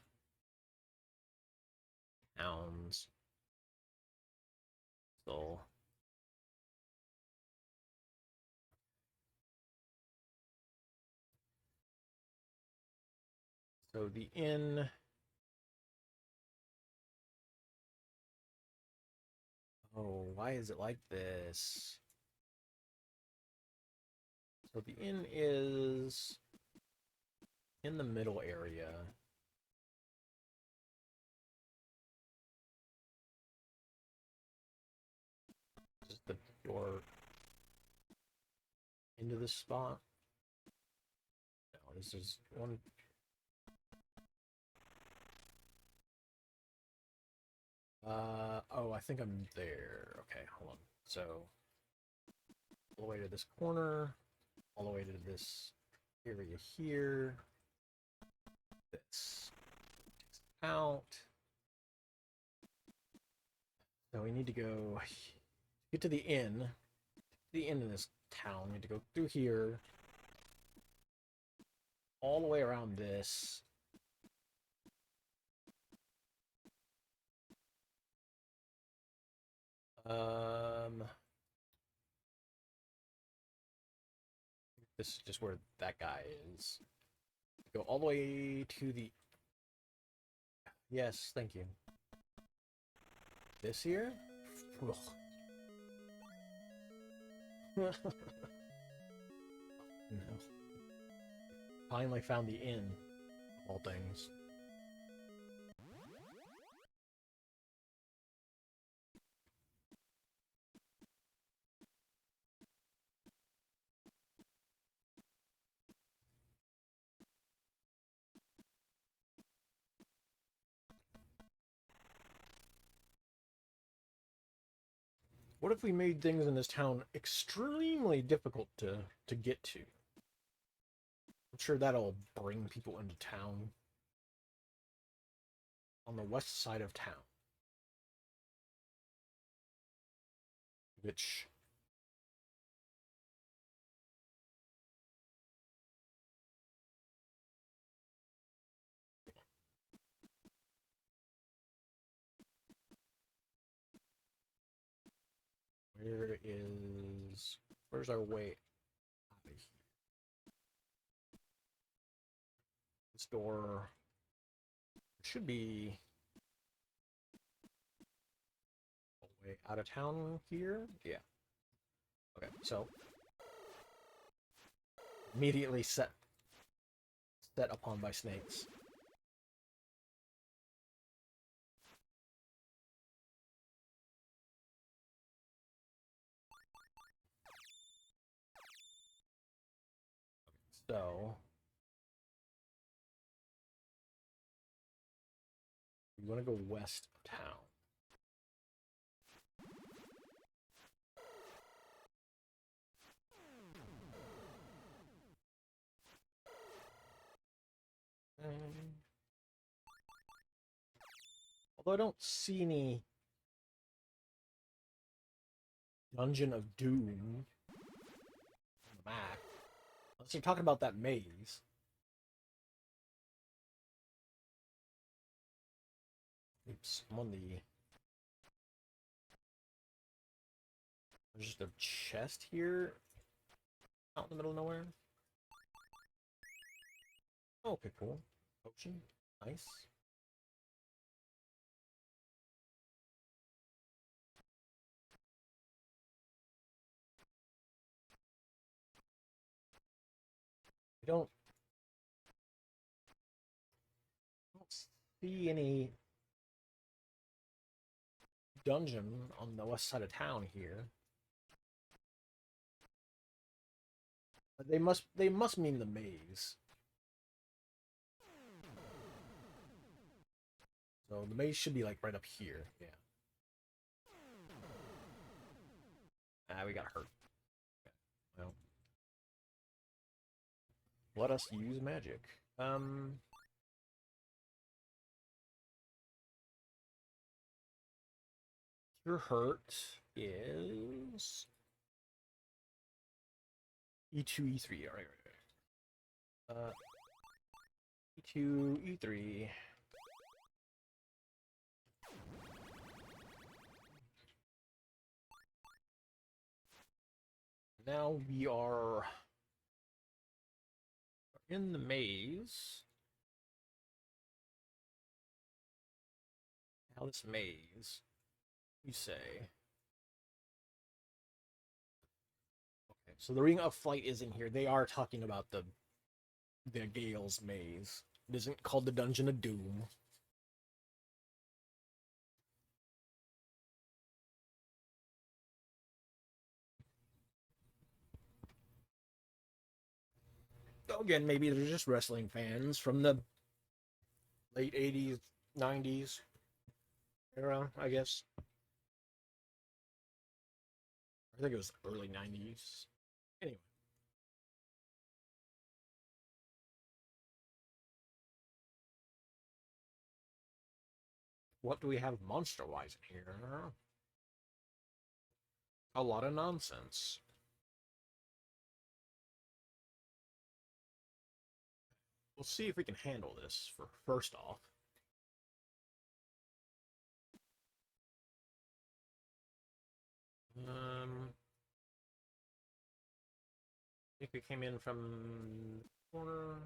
Towns. So. So the inn. Oh, why is it like this? So the inn is in the middle area. This is the door into this spot. No, this is one. Oh, I think I'm there. Okay, hold on. So, all the way to this corner, all the way to this area here. This out. So we need to go get to the inn in this town. We need to go through here, all the way around this. This is just where that guy is. Go all the way to the. Yes, thank you. This here? No. Finally found the inn, of all things. What if we made things in this town extremely difficult to get to? I'm sure that'll bring people into town. On the west side of town. Which... Where is... Where's our way out of here? This door... should be... a way out of town here? Yeah. Okay, so... Immediately set upon by snakes. So... we want to go west of town. Although I don't see any Dungeon of Doom on the map. Unless you're talking about that maze. Oops, I'm on the... There's just a chest here. Out in the middle of nowhere. Oh, okay, cool. Potion. Nice. I don't see any dungeon on the west side of town here. But they must mean the maze. So the maze should be like right up here. Yeah. Ah, we got hurt. Okay. Well, let us use magic. Your hurt is E2, E3. All right, right. E2, E3. Now we are in the maze. Now this maze, you say. Okay, so the Ring of Flight is in here. They are talking about the Gale's maze. It isn't called the Dungeon of Doom. So again, maybe they're just wrestling fans from the late 80s, 90s era, I guess. I think it was early 90s. Anyway. What do we have monster-wise in here? A lot of nonsense. We'll see if we can handle this for first off. I think we came in from the corner.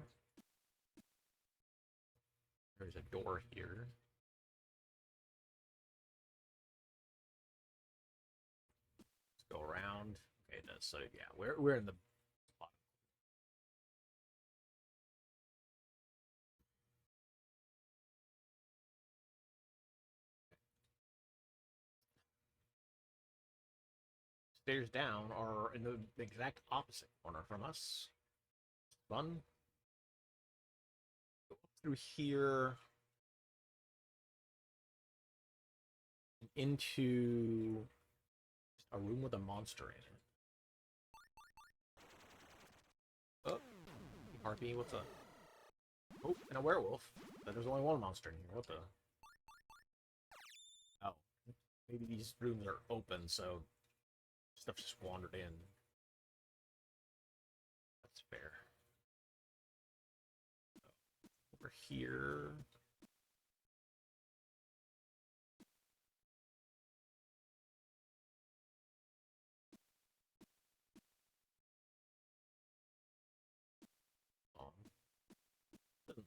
There's a door here. Let's go around. Okay, it does. So yeah, we're in the spot. Stairs down are in the exact opposite corner from us. Fun. Go up through here into a room with a monster in it. Oh, Harpy, what's up? Oh, and a werewolf. But there's only one monster in here. What the? Oh, maybe these rooms are open, so stuff just wandered in. That's fair. Over here. Doesn't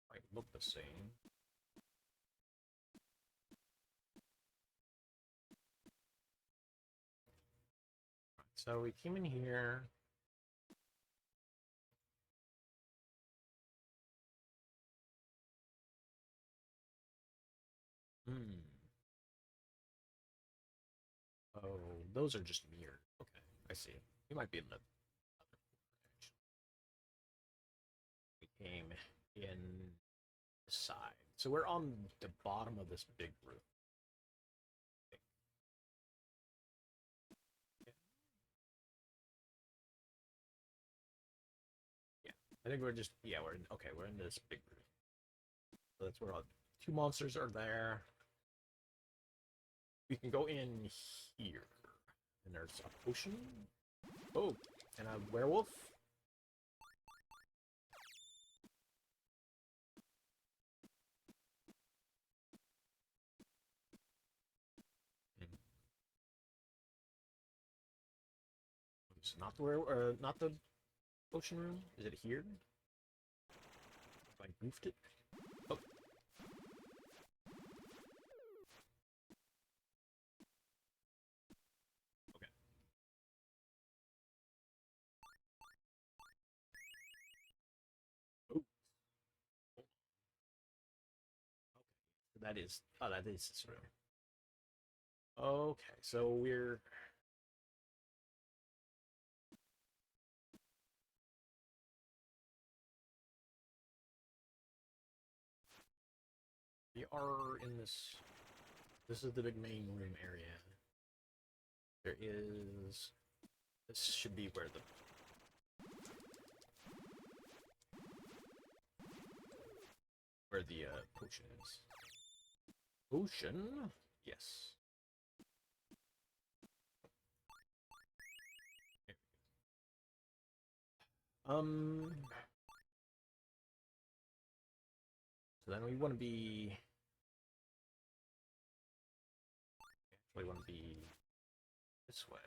quite look the same. So we came in here. Oh, those are just mirrors. Okay, I see. We might be in the other direction. We came in the side. So we're on the bottom of this big room. Yeah, I think we're just, yeah, we're in, okay, we're in this big room. So that's where all two monsters are there. We can go in here. And there's a potion. Oh, and a werewolf. It's not the not the potion room. Is it here? Have I goofed it? Oh. Okay. Oh. That is. Oh, that is this room. Okay, so we're. We are in this. This is the big main room area. There is. This should be where the potion is. Potion? Yes. So then we want to be. We want to be this way.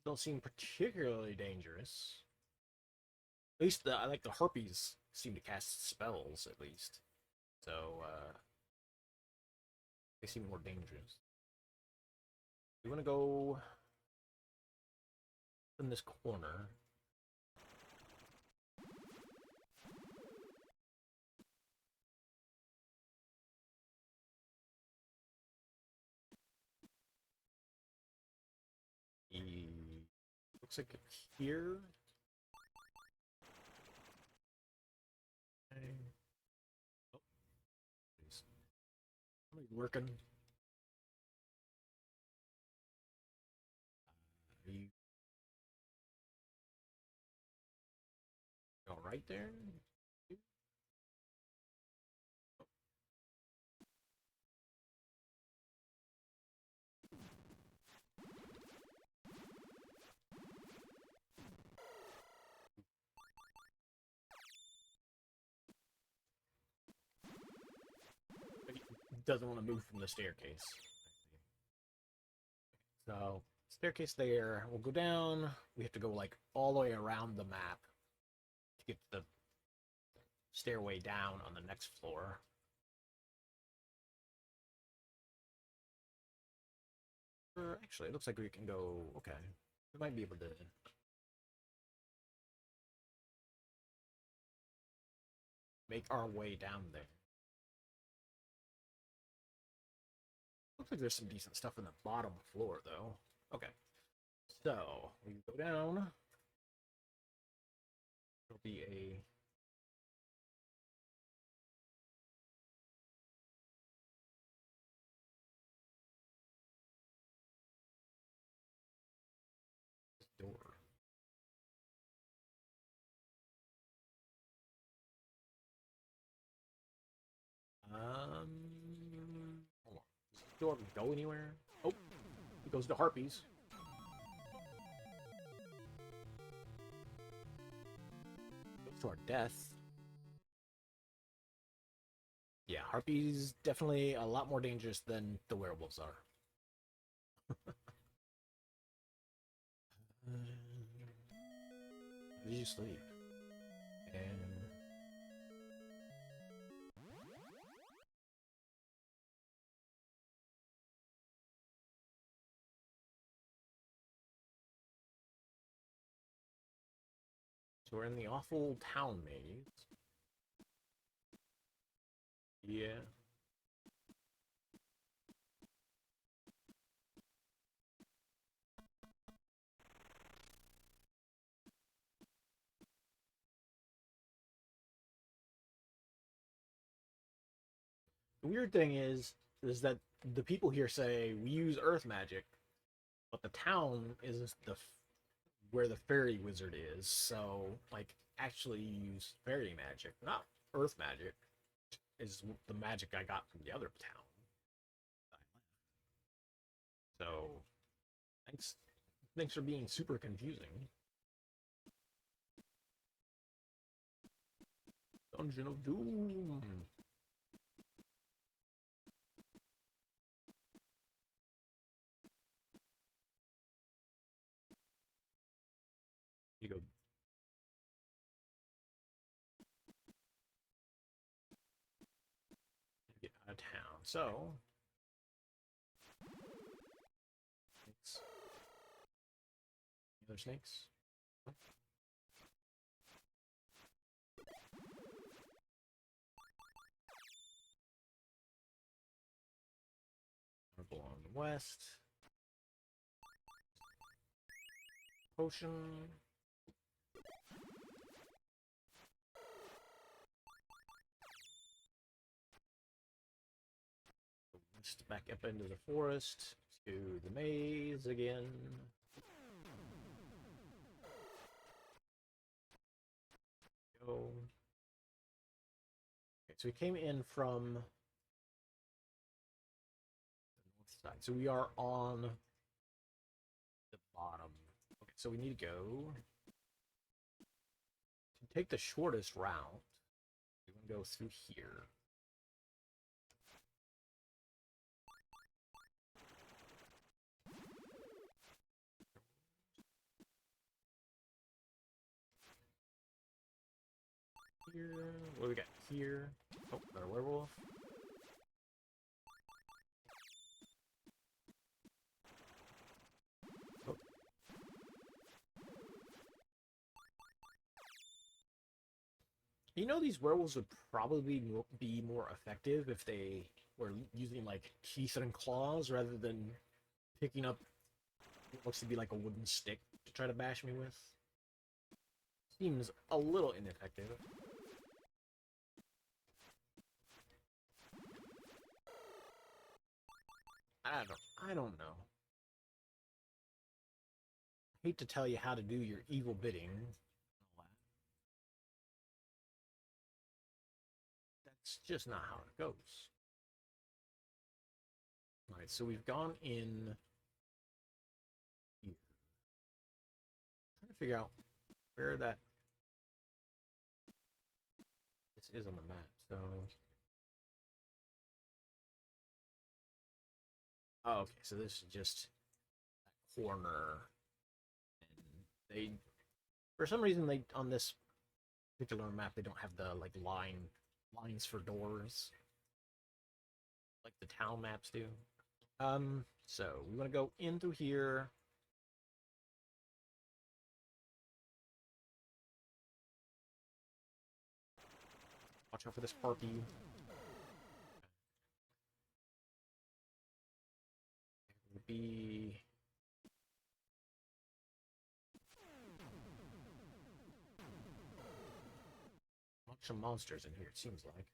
Don't seem particularly dangerous. At least I like the harpies seem to cast spells, at least. So, they seem more dangerous. We want to go in this corner. Looks like here. Okay. Oh, please. Working. Are you all right there? Doesn't want to move from the staircase. So, staircase there. We'll go down. We have to go like all the way around the map to get to the stairway down on the next floor. Actually, it looks like we can go. Okay, we might be able to. Make our way down there. Looks like there's some decent stuff in the bottom floor, though. Okay. So, we go down. There'll be a... door. Hold on. Does this door go anywhere? Oh, it goes to Harpies. Goes to our death. Yeah, Harpies definitely a lot more dangerous than the werewolves are. How did you sleep? And so we're in the awful town maze. Yeah. The weird thing is that the people here say we use earth magic, but the town is where the fairy wizard is. So like actually use fairy magic, not earth magic. Is the magic I got from the other town. So thanks for being super confusing. Dungeon of Doom. You go. Get out of town. So, snakes. Any other snakes? Purple on the west. Potion. West back up into the forest to the maze again. Go. Okay, so we came in from the north side. So we are on the bottom. Okay, so we need to go to take the shortest route. We're gonna go through here. Here. What do we got here? Oh, another werewolf. Oh. You know, these werewolves would probably be more effective if they were using like teeth and claws rather than picking up what looks to be like a wooden stick to try to bash me with. Seems a little ineffective. I don't know. I hate to tell you how to do your evil bidding. That's just not how it goes. Alright, so we've gone in here. I'm trying to figure out where this is on the map, so. Oh, okay, so this is just that corner. And they, for some reason, they on this particular map they don't have the like lines for doors like the town maps do. So we want to go in through here. Watch out for this harpy. It would be a bunch of monsters in here, it seems like.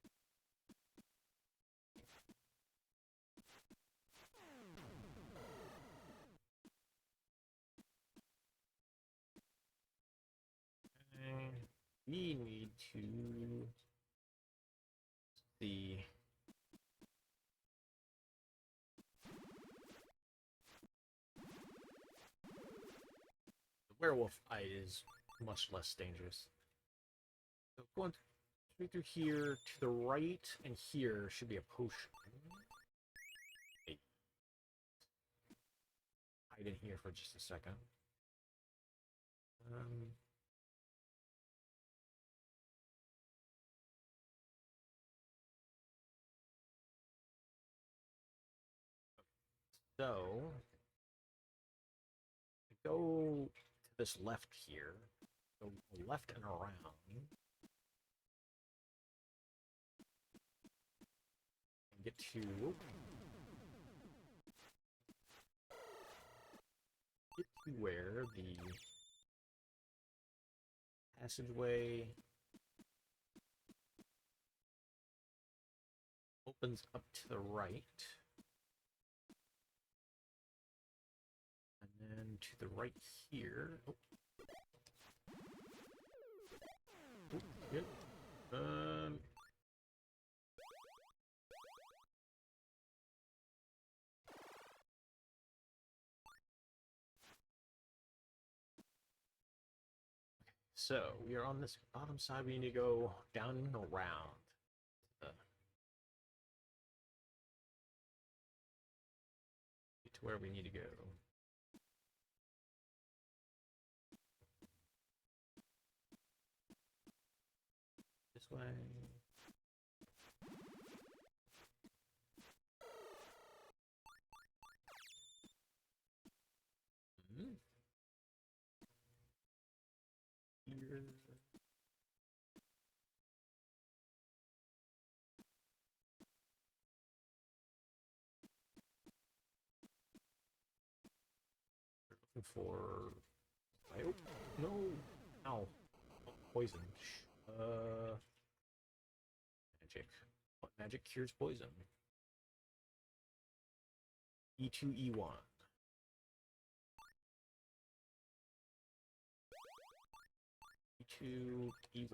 And we need to see. The werewolf eye is much less dangerous. So going straight through here to the right, and here should be a potion. Hey. Hide in here for just a second. So go to this left here. Go left and around. And get to where the passageway opens up to the right. And then to the right here. Oh. Oh, yep. So we are on this bottom side. We need to go down and around. Get to where we need to go. This way. Here. Looking for. Oh, no. Ow. Poison. Magic. What magic cures poison? E2, E1. E2, E1.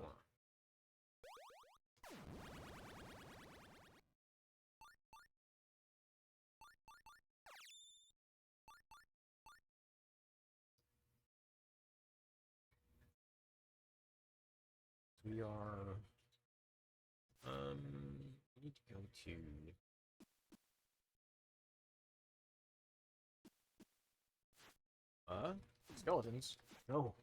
We are, we need to go to, skeletons. No.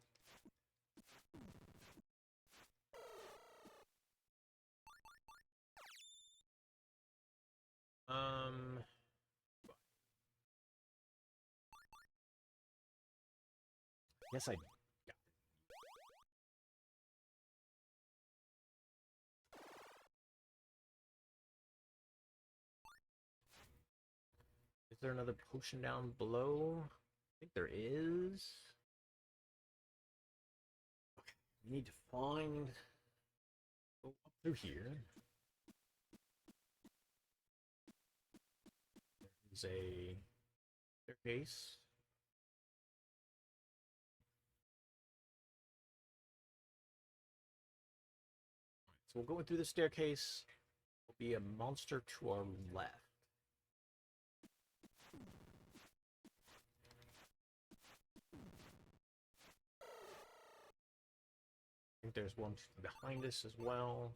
Yes, I. Yeah. Is there another potion down below? I think there is. Okay, we need to find. Go up through here. There's a staircase. So we'll go in through the staircase. There'll be a monster to our left. I think there's one behind us as well.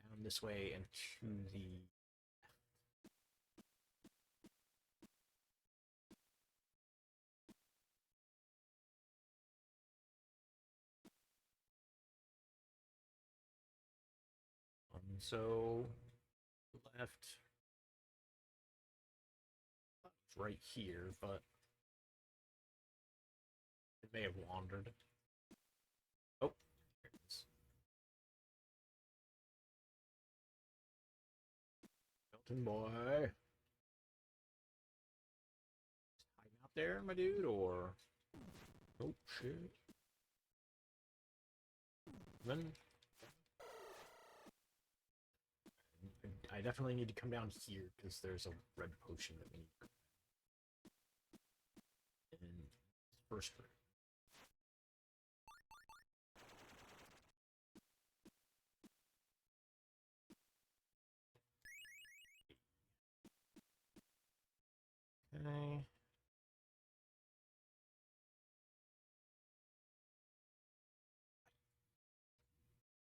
Down this way and to the... So, left... It's right here, but... It may have wandered. Oh, here it is. Milton boy. Hiding out there, my dude, or... Oh, shit. Then... I definitely need to come down here, because there's a red potion that we need. And first room. Okay.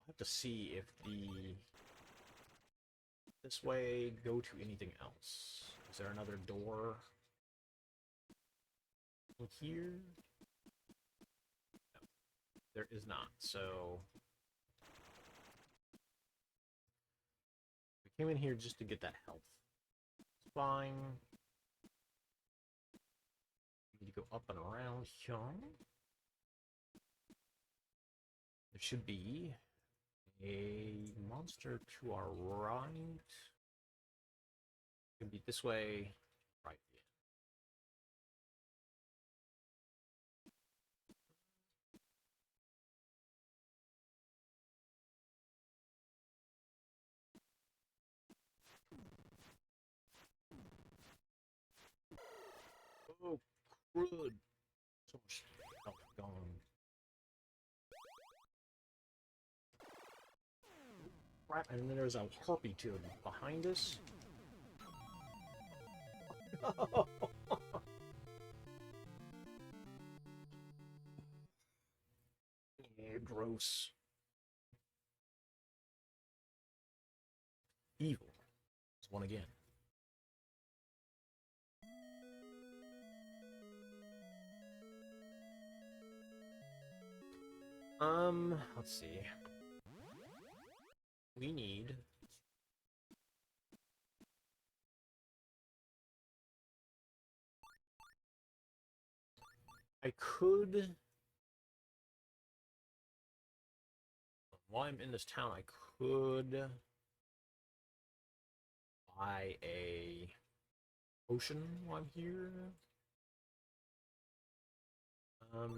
I'll have to see if this way go to anything else. Is there another door in here? No, there is not. So we came in here just to get that health. It's fine. We need to go up and around here. There should be a monster to our right. It can be this way, right. Oh, crud. So much health gone. Crap, and then there's a harpy too behind us. Yeah, gross. Evil. It's one again. Let's see. We need... I could... While I'm in this town, I could buy a potion while I'm here. Oh.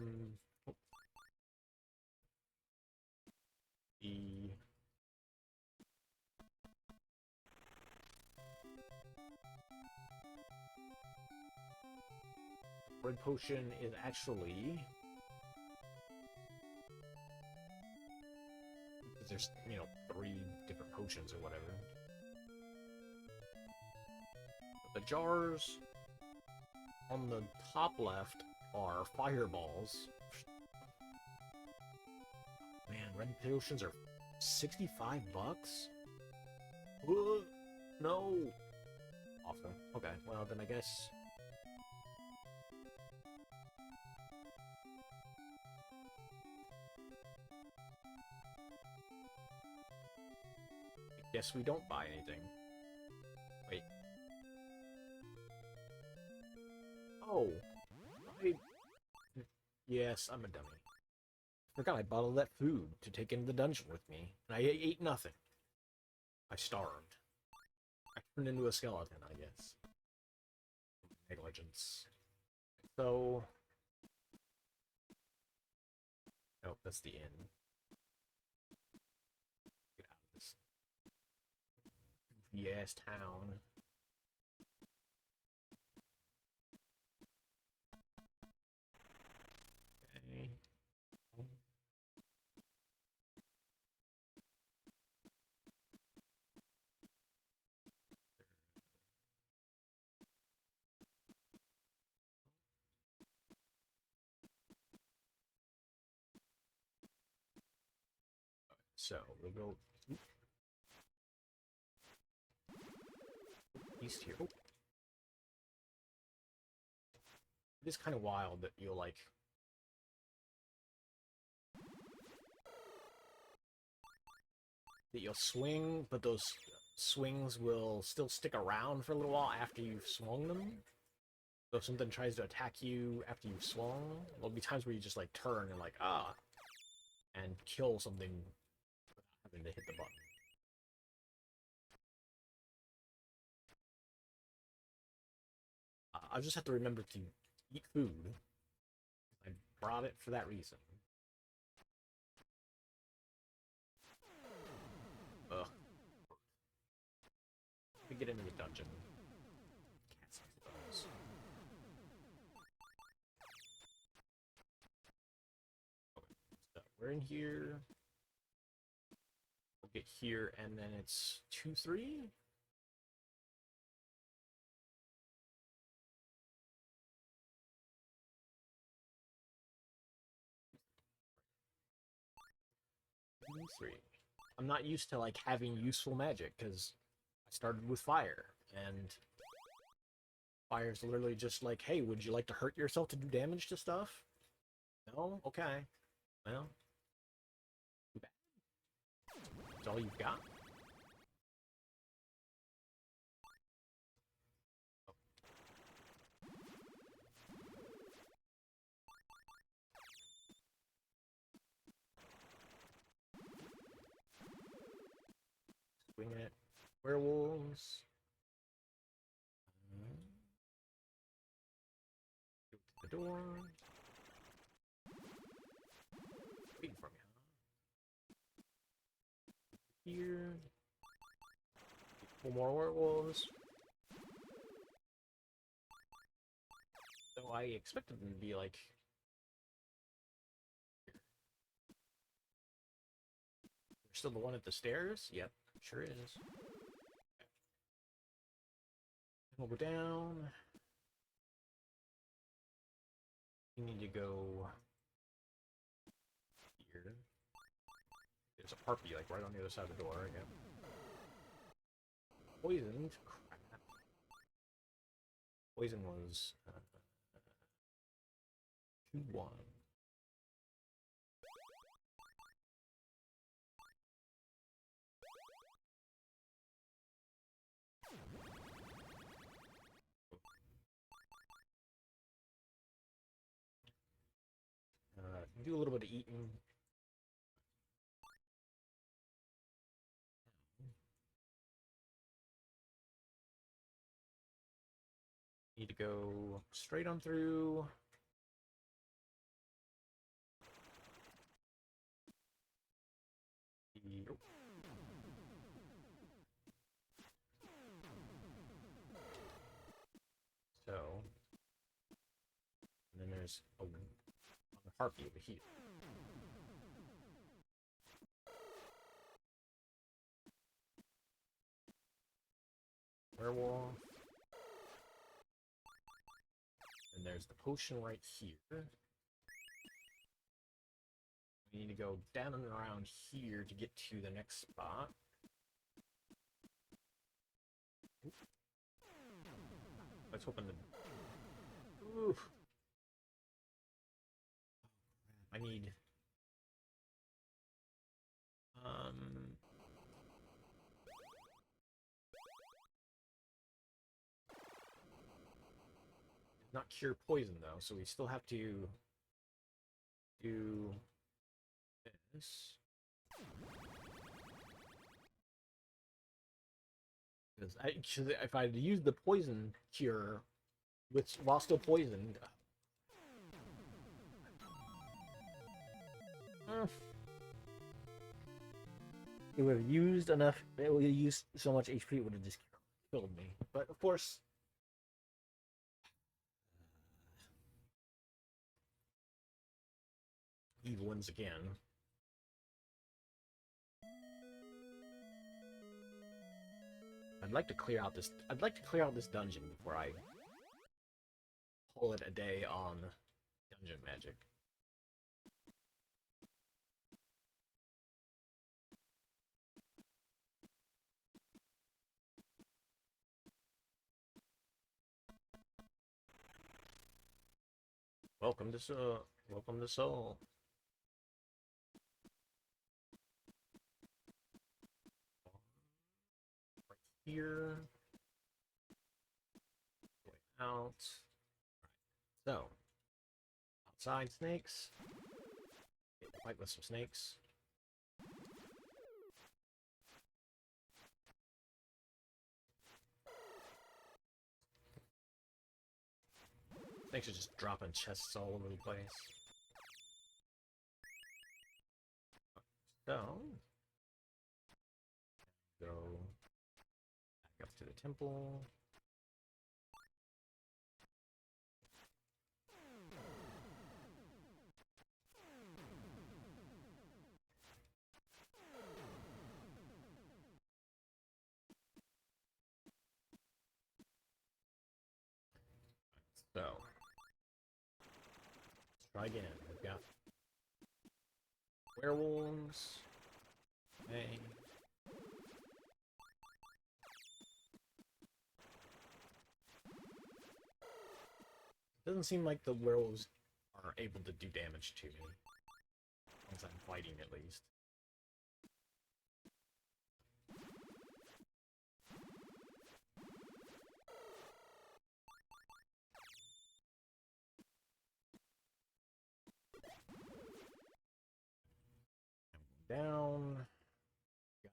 The red potion is actually... There's, 3 different potions or whatever. But the jars on the top left are fireballs. Man, red potions are 65 bucks? No! Awful. Okay, well then I guess... Guess we don't buy anything. Wait. Oh. Yes, I'm a dummy. Forgot I bought all that food to take into the dungeon with me, and I ate nothing. I starved. I turned into a skeleton, I guess. Negligence. So... Nope, that's the inn. Get out of this goofy-ass town. Okay. So, we'll go east here. Oh. It is kind of wild that you'll, like... That you'll swing, but those swings will still stick around for a little while after you've swung them. So if something tries to attack you after you've swung, there'll be times where you just, like, turn and, like, and kill something without having to hit the button. I just have to remember to eat food. I brought it for that reason. Ugh. We get into the dungeon. Cats those. Okay, so we're in here. We'll get here, and then it's 2-3. I'm not used to, like, having useful magic, because I started with fire, and fire's literally just like, hey, would you like to hurt yourself to do damage to stuff? No? Okay. Well, too bad. That's all you've got? Swing it. Werewolves. Go to the door. Waiting for me, huh? Here. Couple more werewolves. Don't Oh, I expected them to be like... There's still the one at the stairs? Yep, sure is. We'll go down. You need to go here. There's a harpy like right on the other side of the door. Yeah. Poisoned. Crap. Poison was 2-1. Do a little bit of eating. Need to go straight on through. So, and then there's a harpy over here. Werewolf. And there's the potion right here. We need to go down and around here to get to the next spot. Let's hoping to... Ooh. I need... Not cure poison, though, so we still have to do this. Because if I had used the poison cure while still poisoned... It would have used enough, it would have used so much HP, it would have just killed me. But, of course... Evil wins again. I'd like to clear out this dungeon before I call it a day on dungeon magic. Welcome to Soul. Welcome to Soul. Right here. Going out. So, outside snakes. Fight with some snakes. Snakes are just dropping chests all over the place. So, go back up to the temple. So, let's try again. We've got werewolves. Okay. Doesn't seem like the werewolves are able to do damage to me. Once I'm fighting, at least. Down. Got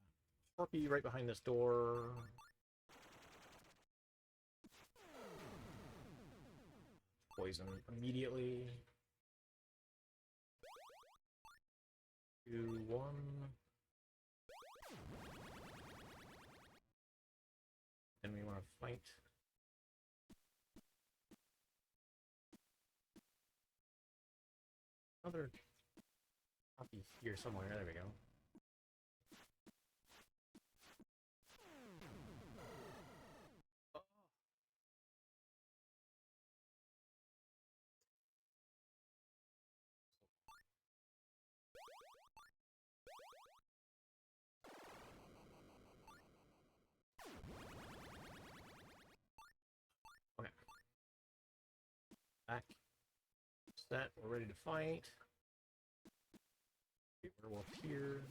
Harpy right behind this door. Poison immediately. 2, 1. Then we want to fight. another copy here somewhere. There we go. Okay. Back. Set. We're ready to fight. We're up here.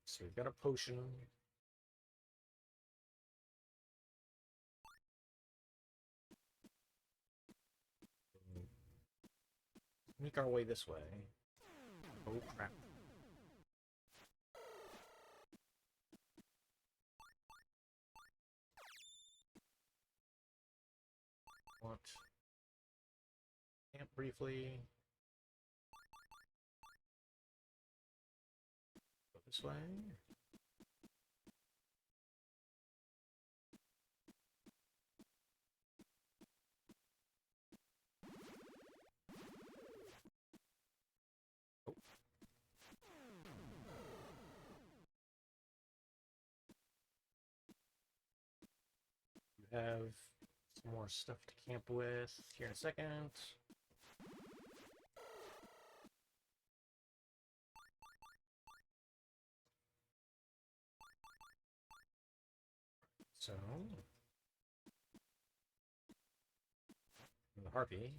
So we've got a potion. Make our way this way. Oh crap. Want camp briefly. Go this way. Oh. You have some more stuff to camp with here in a second. So, the harpy.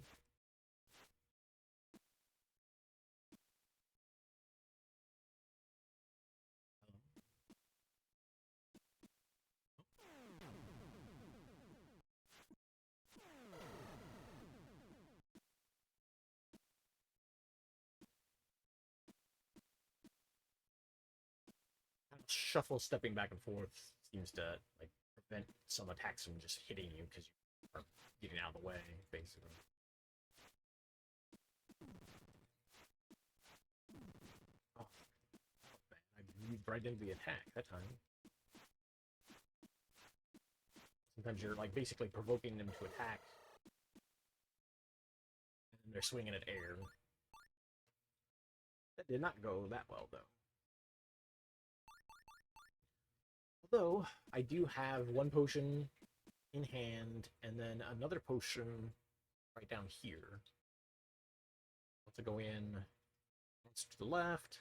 Shuffle stepping back and forth seems to like prevent some attacks from just hitting you because you are getting out of the way, basically. Oh, man. I moved right into the attack that time. Sometimes you're like basically provoking them to attack, and they're swinging at air. That did not go that well, though. Although, I do have one potion in hand, and then another potion right down here. Let's go in once to the left.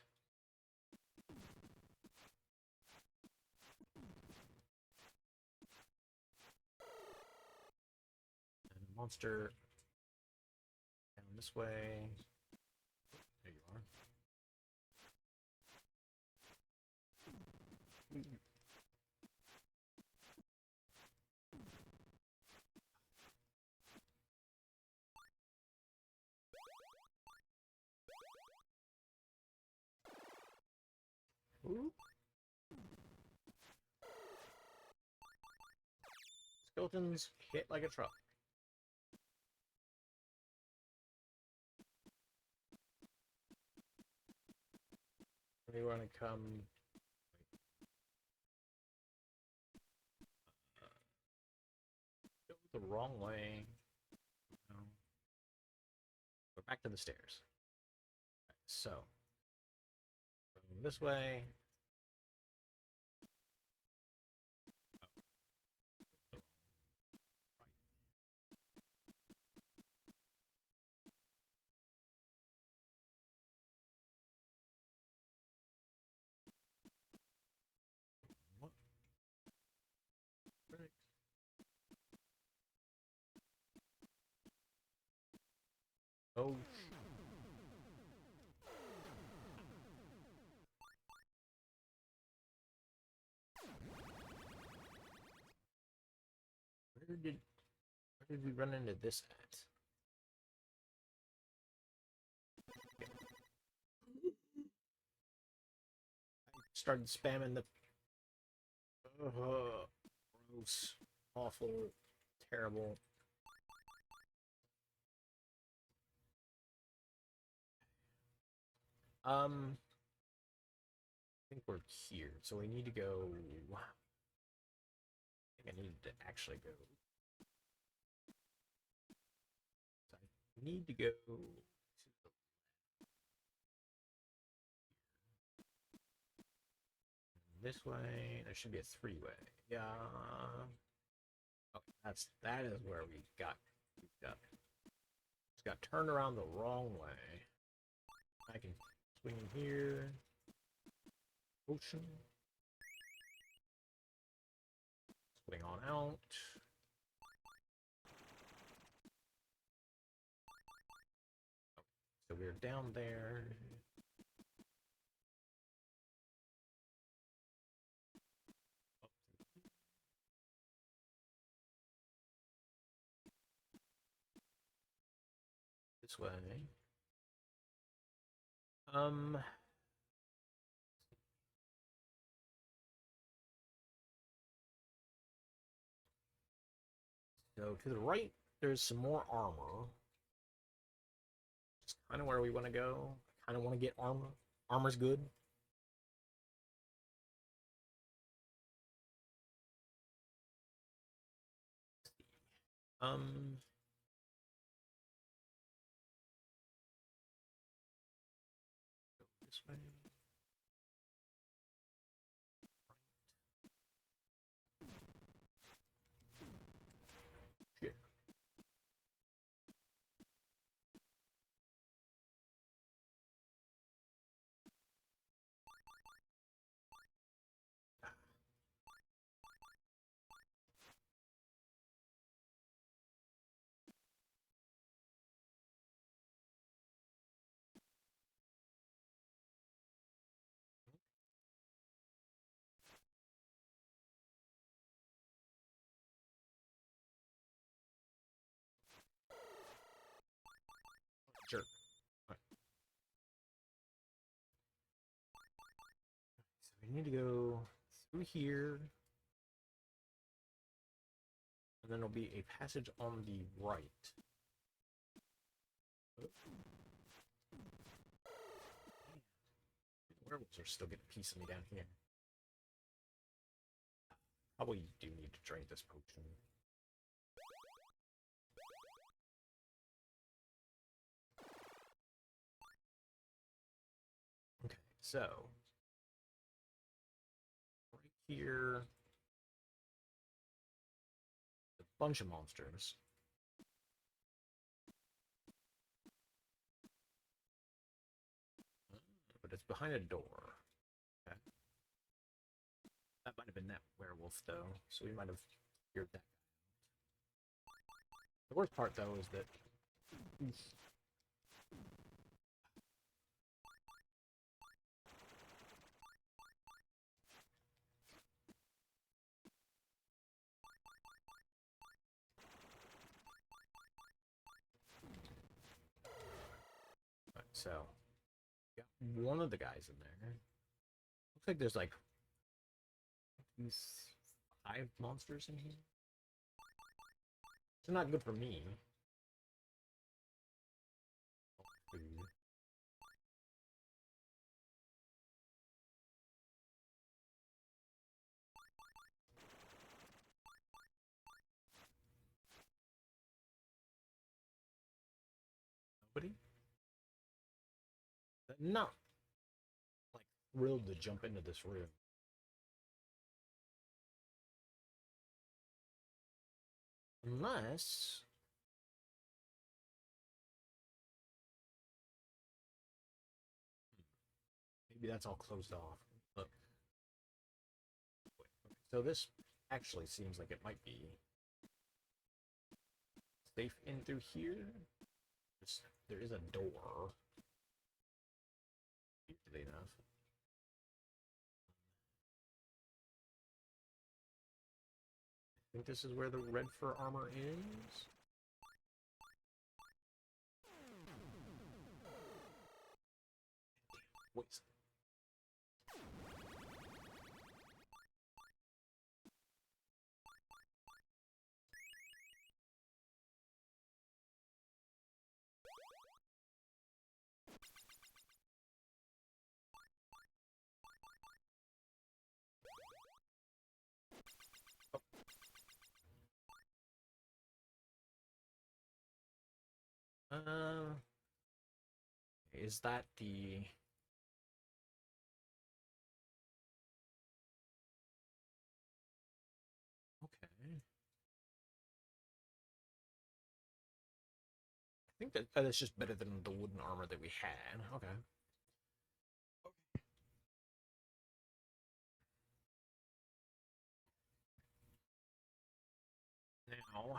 And a monster down this way. There you are. Ooh. Skeletons hit like a truck. They want to come go the wrong way. No. Go back to the stairs. Okay, so this way. What? Right. Oh. Where did we run into this at? I started spamming the gross, awful, terrible. I think we're here, so we need to go I need to actually go. So I need to go to this way. There should be a three-way. Yeah. Okay, that is where we just got turned around the wrong way. I can swing in here. Ocean. Swing on out. So we're down there. This way. So to the right, there's some more armor. It's kind of where we want to go. I kind of want to get armor. Armor's good. Um, go this way. Shit. Sure. Right. So we need to go through here. And then there'll be a passage on the right. Werewolves are still getting a piece of me down here. Probably do need to drink this potion. Okay, so right here, a bunch of monsters. But it's behind a door. Okay. That might have been that werewolf, though, so we might have feared that guy. The worst part, though, is that. Right, so, got one of the guys in there. Looks like there's like 5 monsters in here. It's not good for me. Food. Nobody? Not like thrilled to jump into this room. Unless maybe that's all closed off. Look. So this actually seems like it might be safe in through here. There is a door. Weirdly enough. I think this is where the red fur armor is. Wait. is that the... Okay. I think that is just better than the wooden armor that we had. Okay. Now,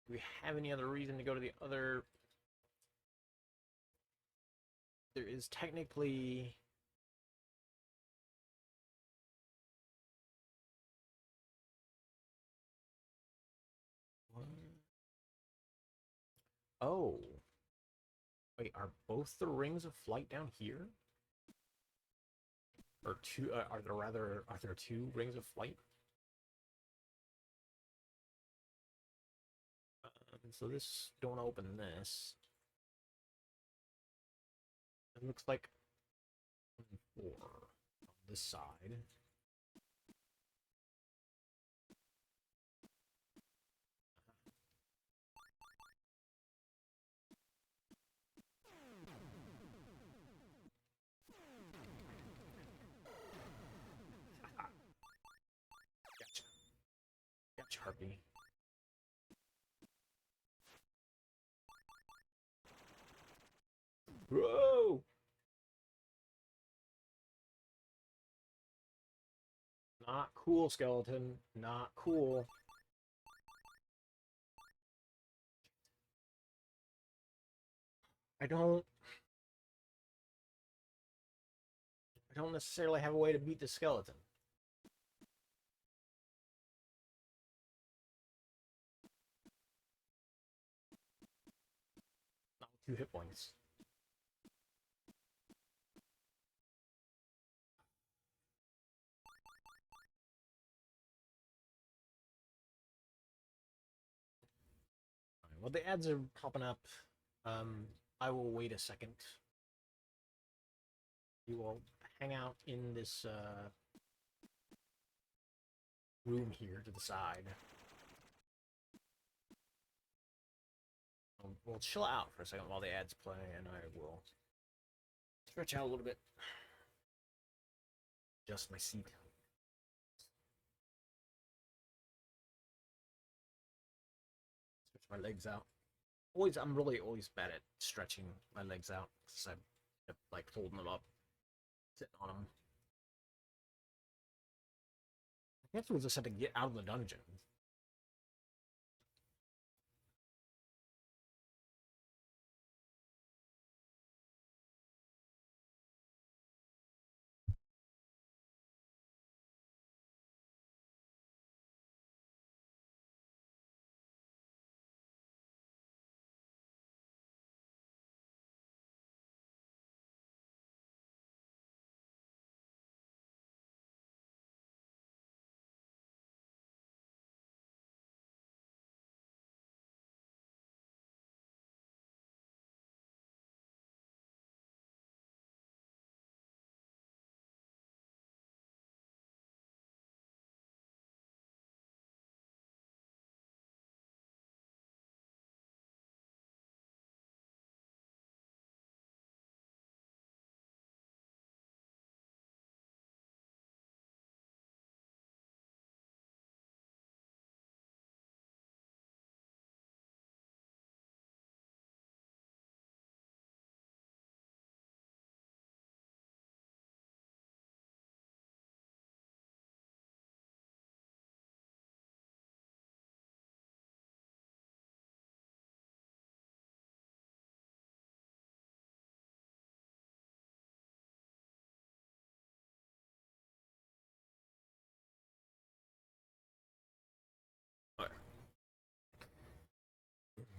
do we have any other reason to go to the other... There is technically... What? Oh. Wait, are both the rings of flight down here? Or two, are there two rings of flight? So this, don't open this. It looks like 4 on this side. Gotcha. Gotcha, Harpy. Whoa! Not cool, skeleton. Not cool. I don't necessarily have a way to beat the skeleton. Not with 2 hit points. Well, the ads are popping up. I will wait a second. You will hang out in this room here to the side. We'll chill out for a second while the ads play, and I will stretch out a little bit. Adjust my seat. Stretch my legs out. I'm really always bad at stretching my legs out because I'm like folding them up, sitting on them. I guess we just had to get out of the dungeon.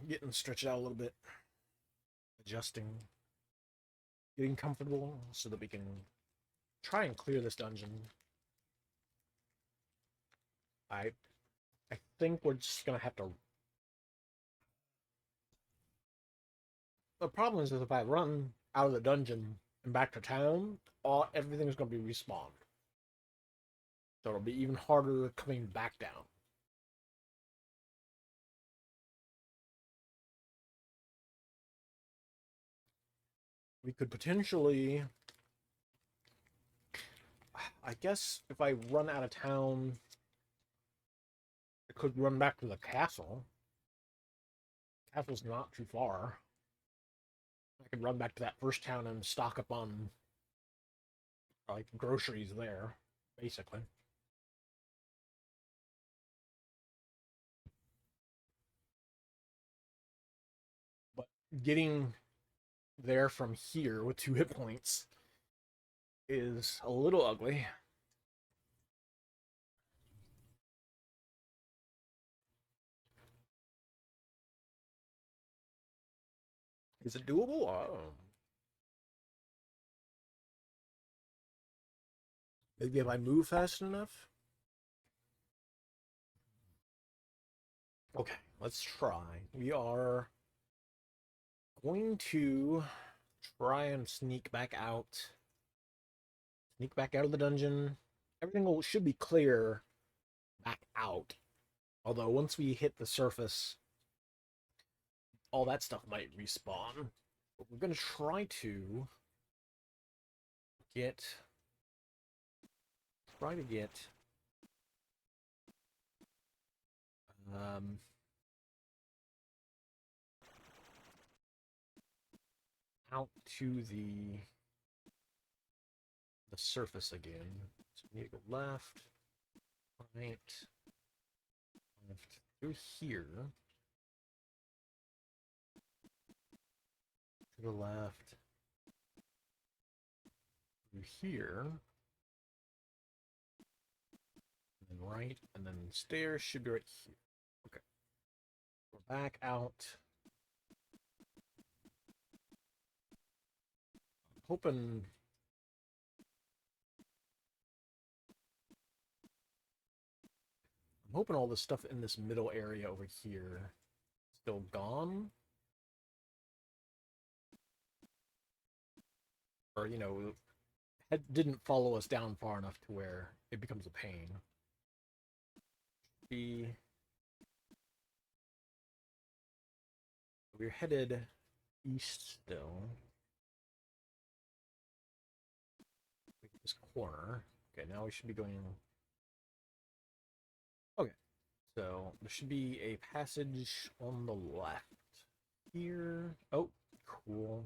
Getting stretched out a little bit, adjusting, getting comfortable so that we can try and clear this dungeon. I think we're just gonna have to. The problem is if I run out of the dungeon and back to town, everything's gonna be respawned. So it'll be even harder coming back down. we could potentially, I guess, if I run out of town, I could run back to the castle. Castle's not too far. I could run back to that first town and stock up on like groceries there, basically. But getting there from here with 2 hit points is a little ugly. Is it doable? Maybe if I move fast enough? Okay, let's try. We are going to try and sneak back out. Sneak back out of the dungeon. Everything should be clear back out. Although once we hit the surface, all that stuff might respawn. But we're going to try to get... Um, out to the surface again. So we need to go left, right, left, through here, to the left, through here, and then right, and then stairs should be right here. Okay. We're back out. I'm hoping all the stuff in this middle area over here is still gone. Or, you know, it didn't follow us down far enough to where it becomes a pain. We're headed east still. This corner. Okay, now we should be going. Okay, so there should be a passage on the left here. Oh, cool.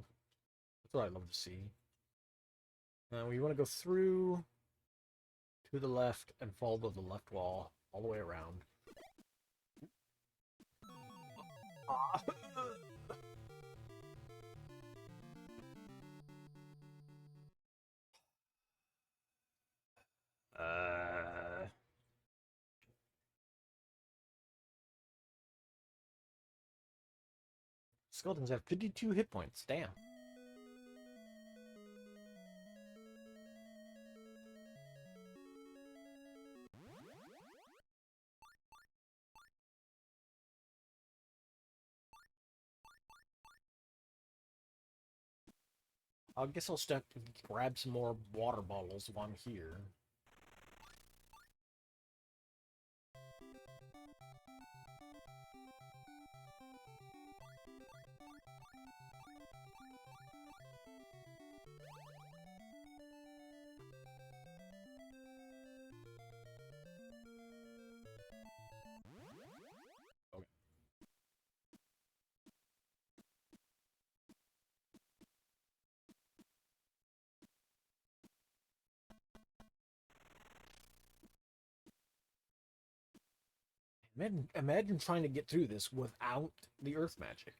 That's what I love to see. We want to go through to the left and follow the left wall all the way around. Skeletons have 52 hit points. Damn. I guess I'll step grab some more water bottles while I'm here. Okay. Imagine trying to get through this without the earth magic.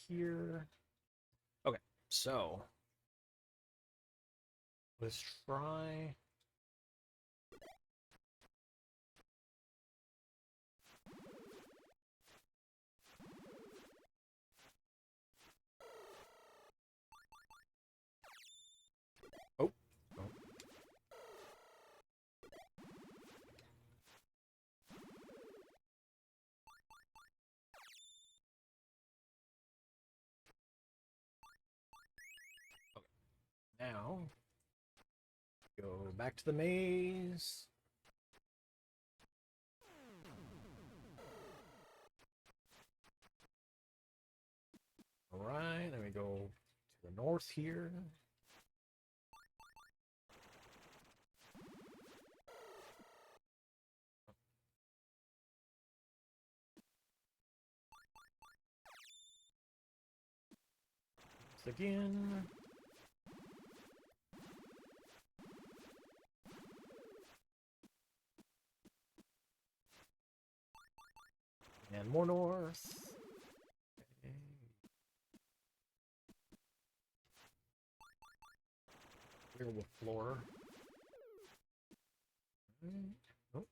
Here. Okay, so let's try. Oh. Oh. Okay. Now, go back to the maze. the north here. Again. And more north. Okay. Werewolf floor. Nope.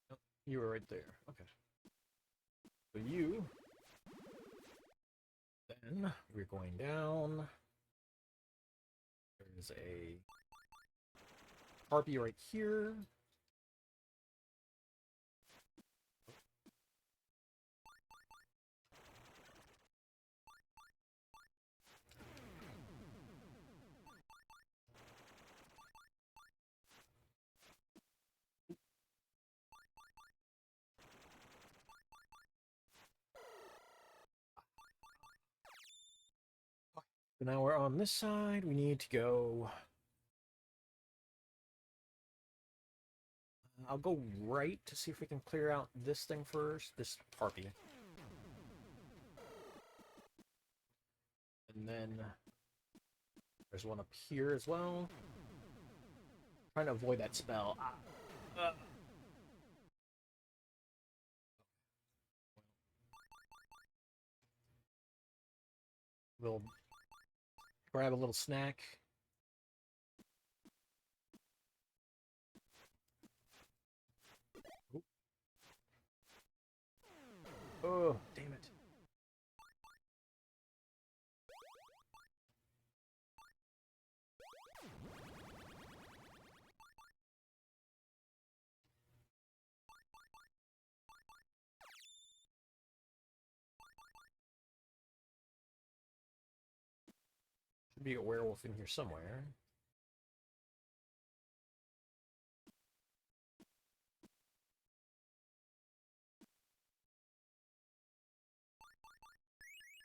Nope. You were right there. Okay. So you. Then we're going down. There's a harpy right here. So now we're on this side. We need to go. I'll go right to see if we can clear out this thing first. This harpy. And then there's one up here as well. Trying to avoid that spell. We'll grab a little snack. Oop. Oh, damn it. Should be a werewolf in here somewhere.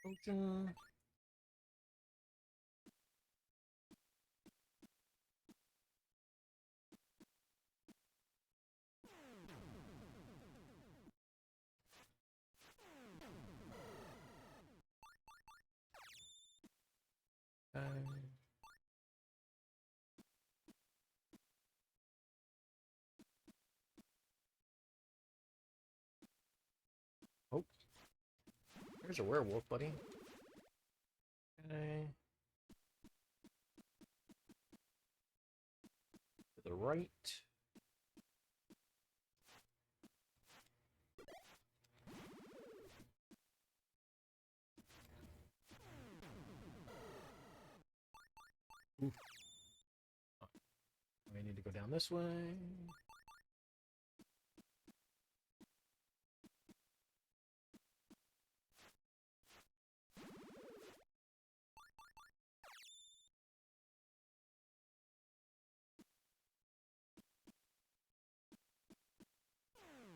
Potion. Oh, there's a werewolf, buddy. Okay. To the right. Oof. Oh, we need to go down this way.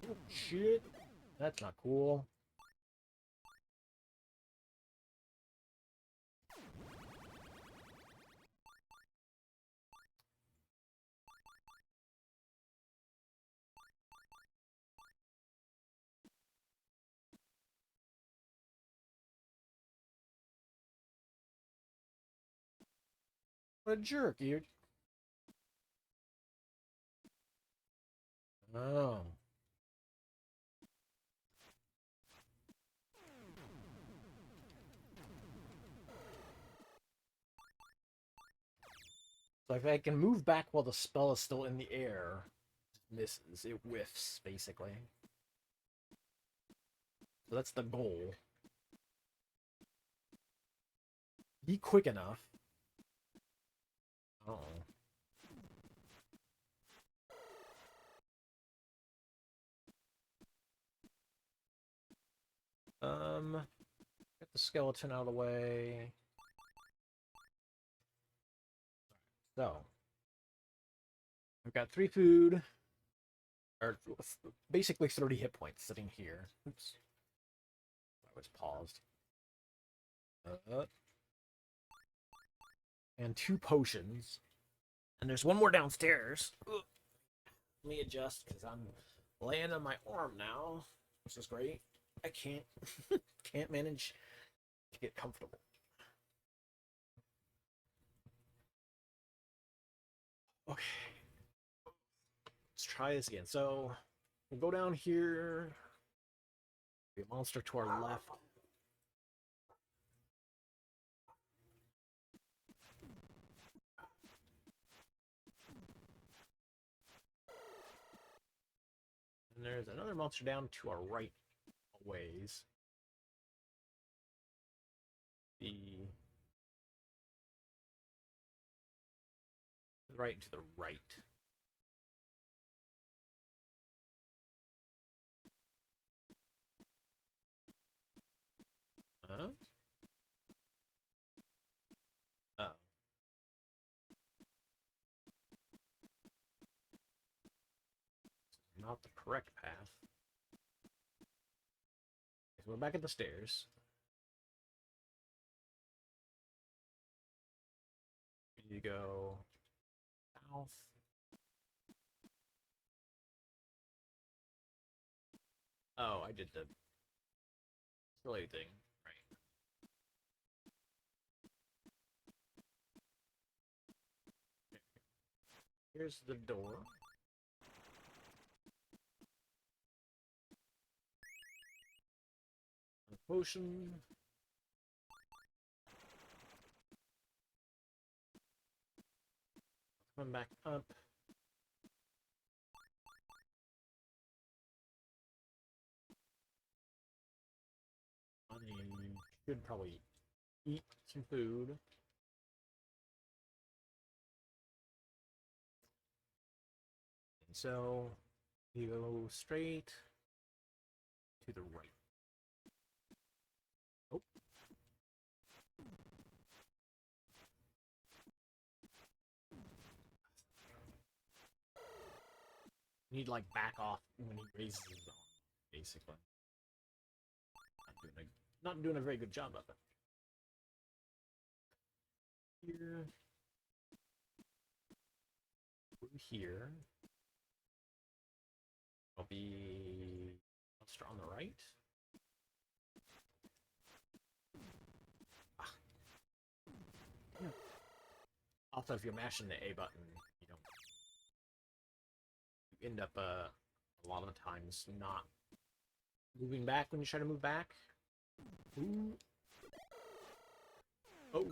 Oh, shit. That's not cool. What a jerk, you. Oh. So if I can move back while the spell is still in the air, it misses. It whiffs, basically. So that's the goal. Be quick enough. Oh. Get the skeleton out of the way. So, I've got 3 food, or basically 30 hit points sitting here. Oops. I was paused. And 2 potions. And there's one more downstairs. Ugh. Let me adjust because I'm laying on my arm now, which is great. I can't manage to get comfortable. Okay. Let's try this again. So we'll go down here. Be a monster to our left. And there's another monster down to our right a ways. Right to the right. Huh? Oh. Not the correct path. So we're back at the stairs. You go south. Oh, I did the silly thing. Right. Here's the door. A potion. Come back up. I should probably eat some food. And so you go straight to the right. Oh. You need to like back off when he raises his arm, basically. Not doing a very good job of it. Here. Here. I'll be monster on the right. Ah. Yeah. Also, if you're mashing the A button, you end up a lot of the times not moving back when you try to move back. Ooh. Oh.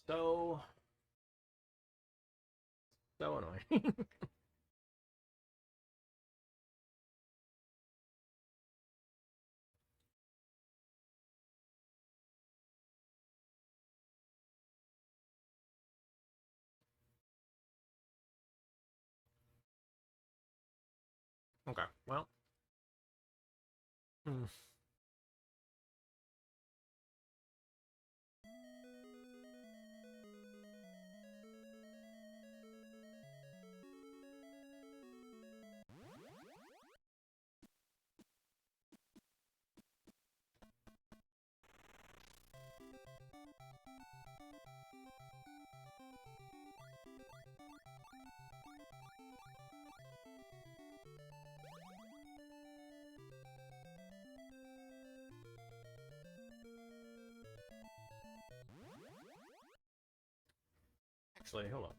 So annoying. Okay, well. Actually, hold on.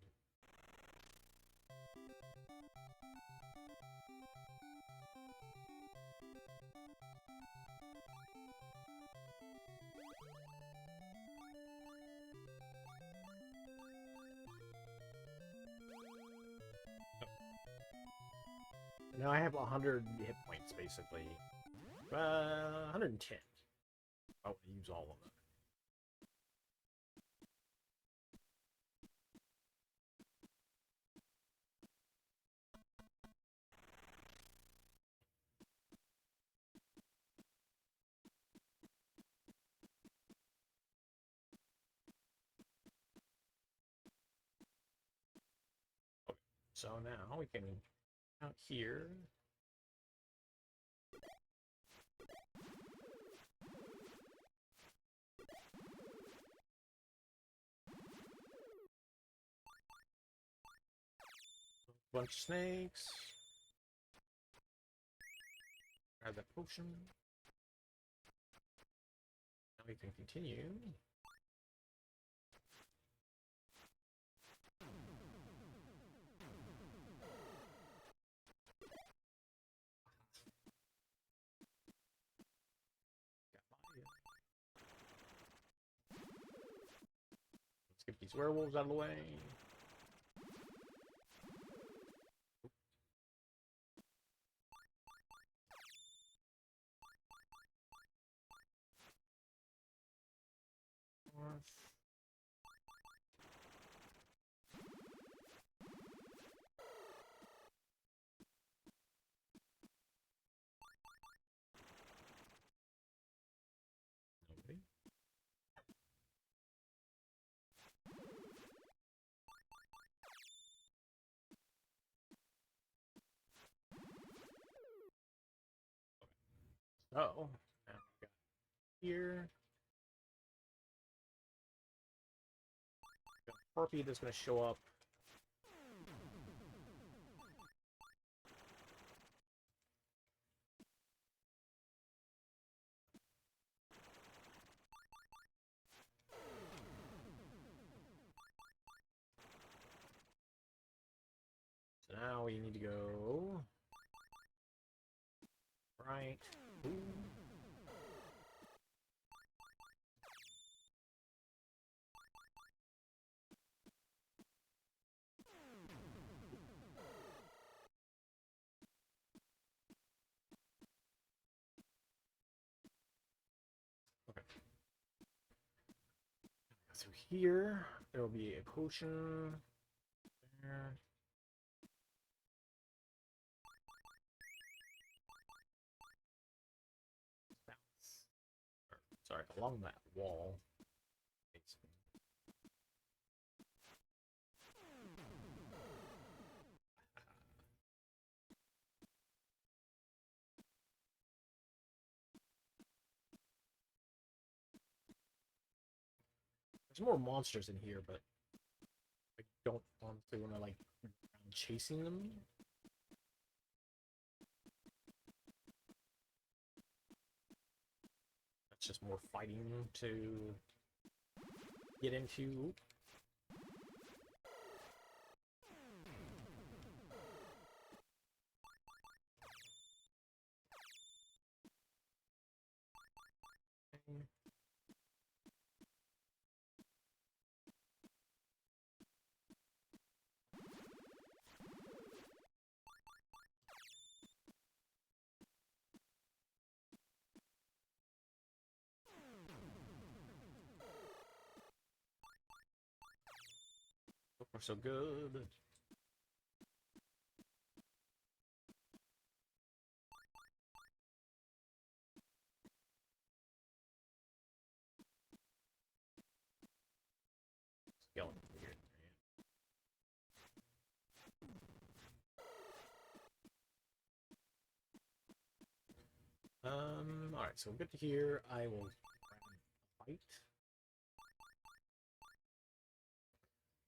Now I have 100 hit points, basically. 110. I want to use all of them. So now we can out here. Bunch of snakes. Grab that potion. Now we can continue. Let's get these werewolves out of the way. Nobody. So, now we got here. Got a harpy that's going to show up. So now we need to go right. Ooh. Okay. So here there will be a potion. There. Sorry, along that wall. There's more monsters in here, but I don't honestly want to like chasing them. That's just more fighting to get into. So far, so good. Skeleton weird. Alright, so we'll get to here. I will fight.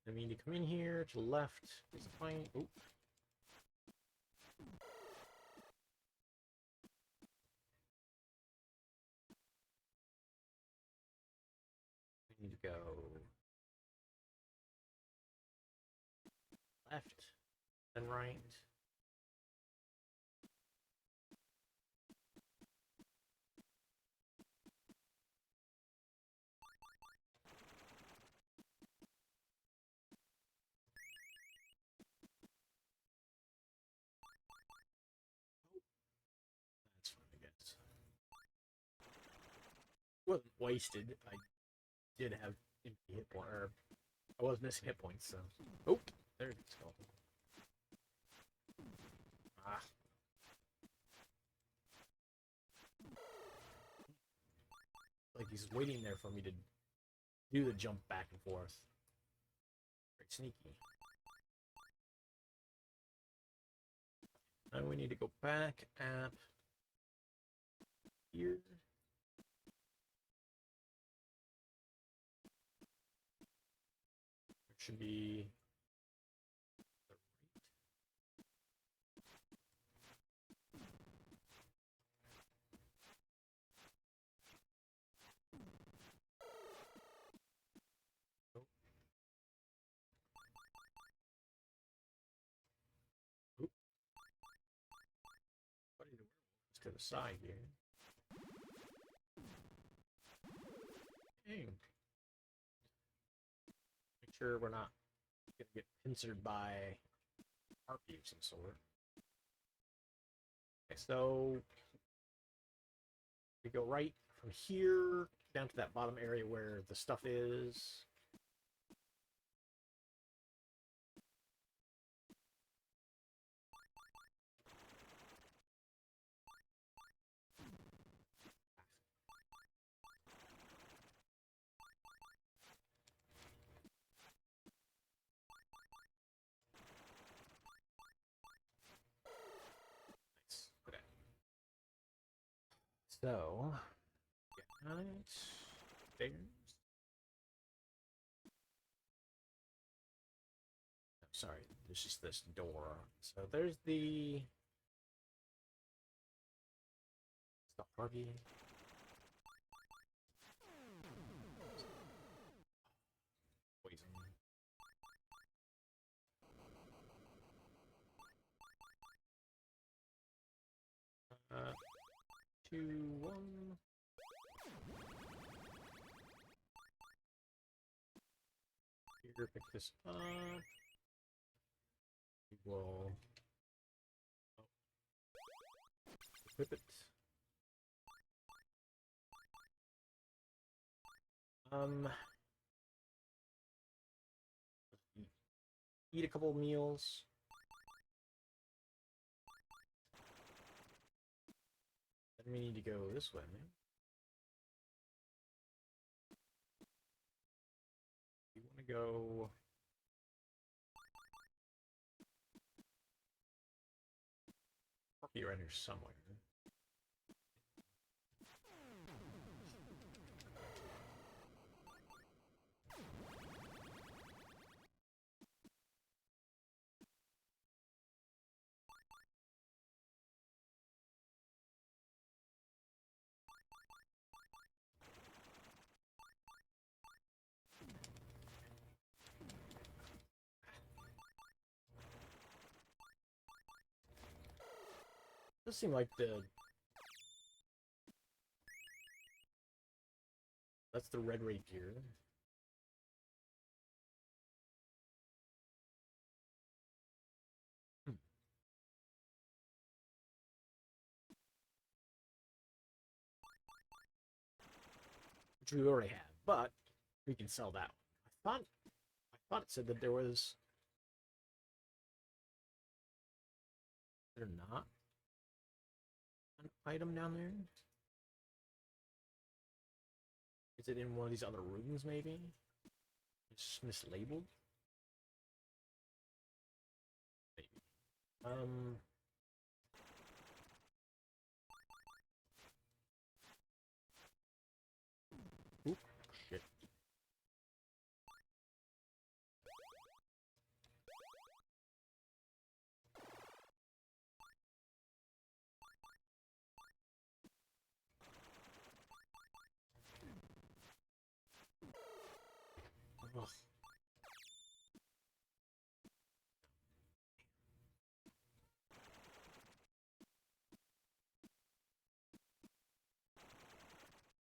I mean to come in here to the left. There's a fight. Oop. We need to go left, then right. That's fine, I guess. Wasn't wasted. I did have empty hit point, or I was missing hit points, so. Oh, there's the skeleton. Ah. Like he's waiting there for me to do the jump back and forth. Very sneaky. Now we need to go back at here. It should be to the side here. Dang. Make sure we're not gonna get pincered by harpy of some sort. Okay, so we go right from here down to that bottom area where the stuff is. Okay. So, got it. Stairs. Oh, sorry, there's just this door. So there's the Harvey. Poison. 2, 1. Here, pick this up. We will equip it. Eat a couple of meals. Then we need to go this way, man. You want to go... Probably around here somewhere. Does seem like that's the red rapier. Which we already have, but we can sell that one. I thought it said that there was. Is there not an item down there? Is it in one of these other rooms, maybe? It's mislabeled? Maybe. Oop, shit. Ugh.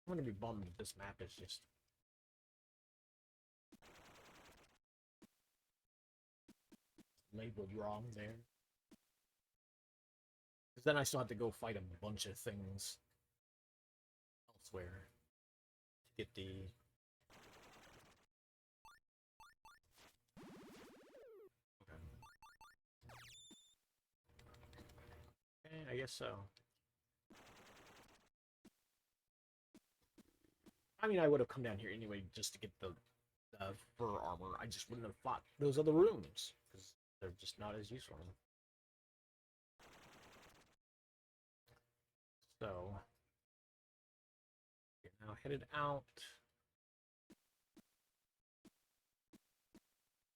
I'm gonna be bummed if this map is just labeled wrong there. Because then I still have to go fight a bunch of things elsewhere to get the... Okay, I guess so. I mean, I would have come down here anyway just to get the fur armor. I just wouldn't have fought those other rooms because they're just not as useful. So, we're now headed out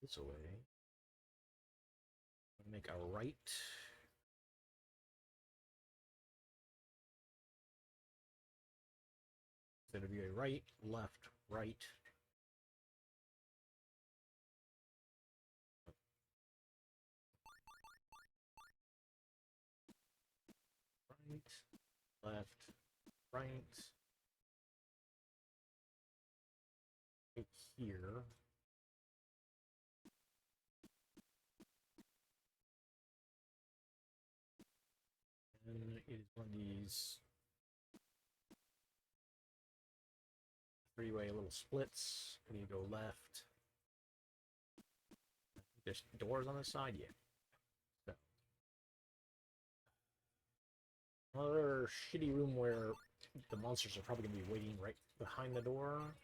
this way. Make a right. So it'll be a right, left, right. Right, left, right. Right here. And it is one of these three-way little splits. And you go left. There's doors on the side, yeah. So. Another shitty room where the monsters are probably gonna be waiting right behind the door.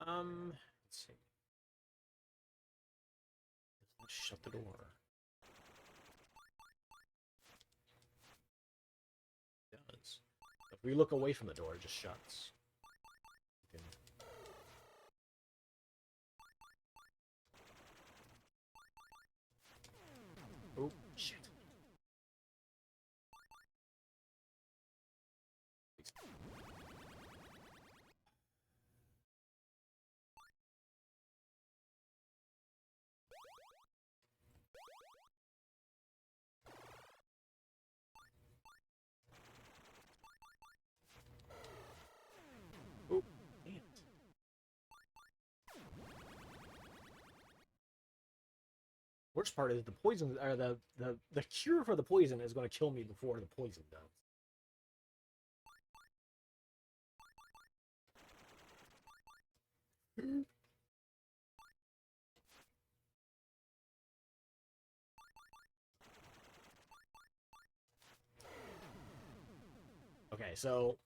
Let's see. Let's shut the door. It does. If we look away from the door, it just shuts. Okay. Oh, shit. Oh, damn it. Worst part is the poison, or the cure for the poison is going to kill me before the poison does. Okay, so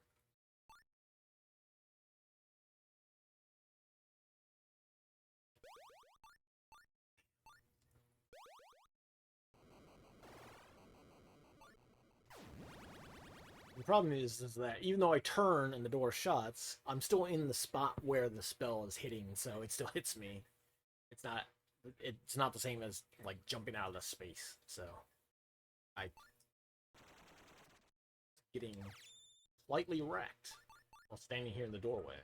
the problem is that even though I turn and the door shuts, I'm still in the spot where the spell is hitting, so it still hits me. It's not the same as like jumping out of the space. So I getting slightly wrecked while standing here in the doorway.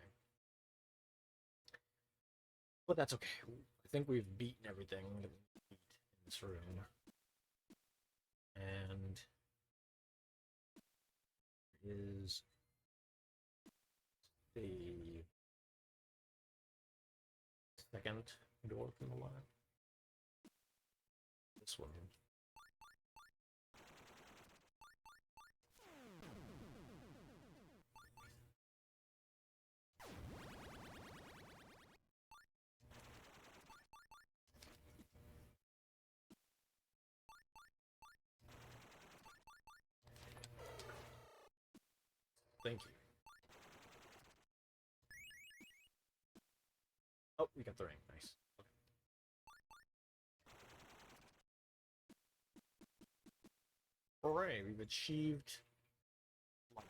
But that's okay. I think we've beaten everything that we beat in this room. And is the second door from the left. This one. Thank you. Oh, we got the ring. Nice. Okay. Hooray, we've achieved life.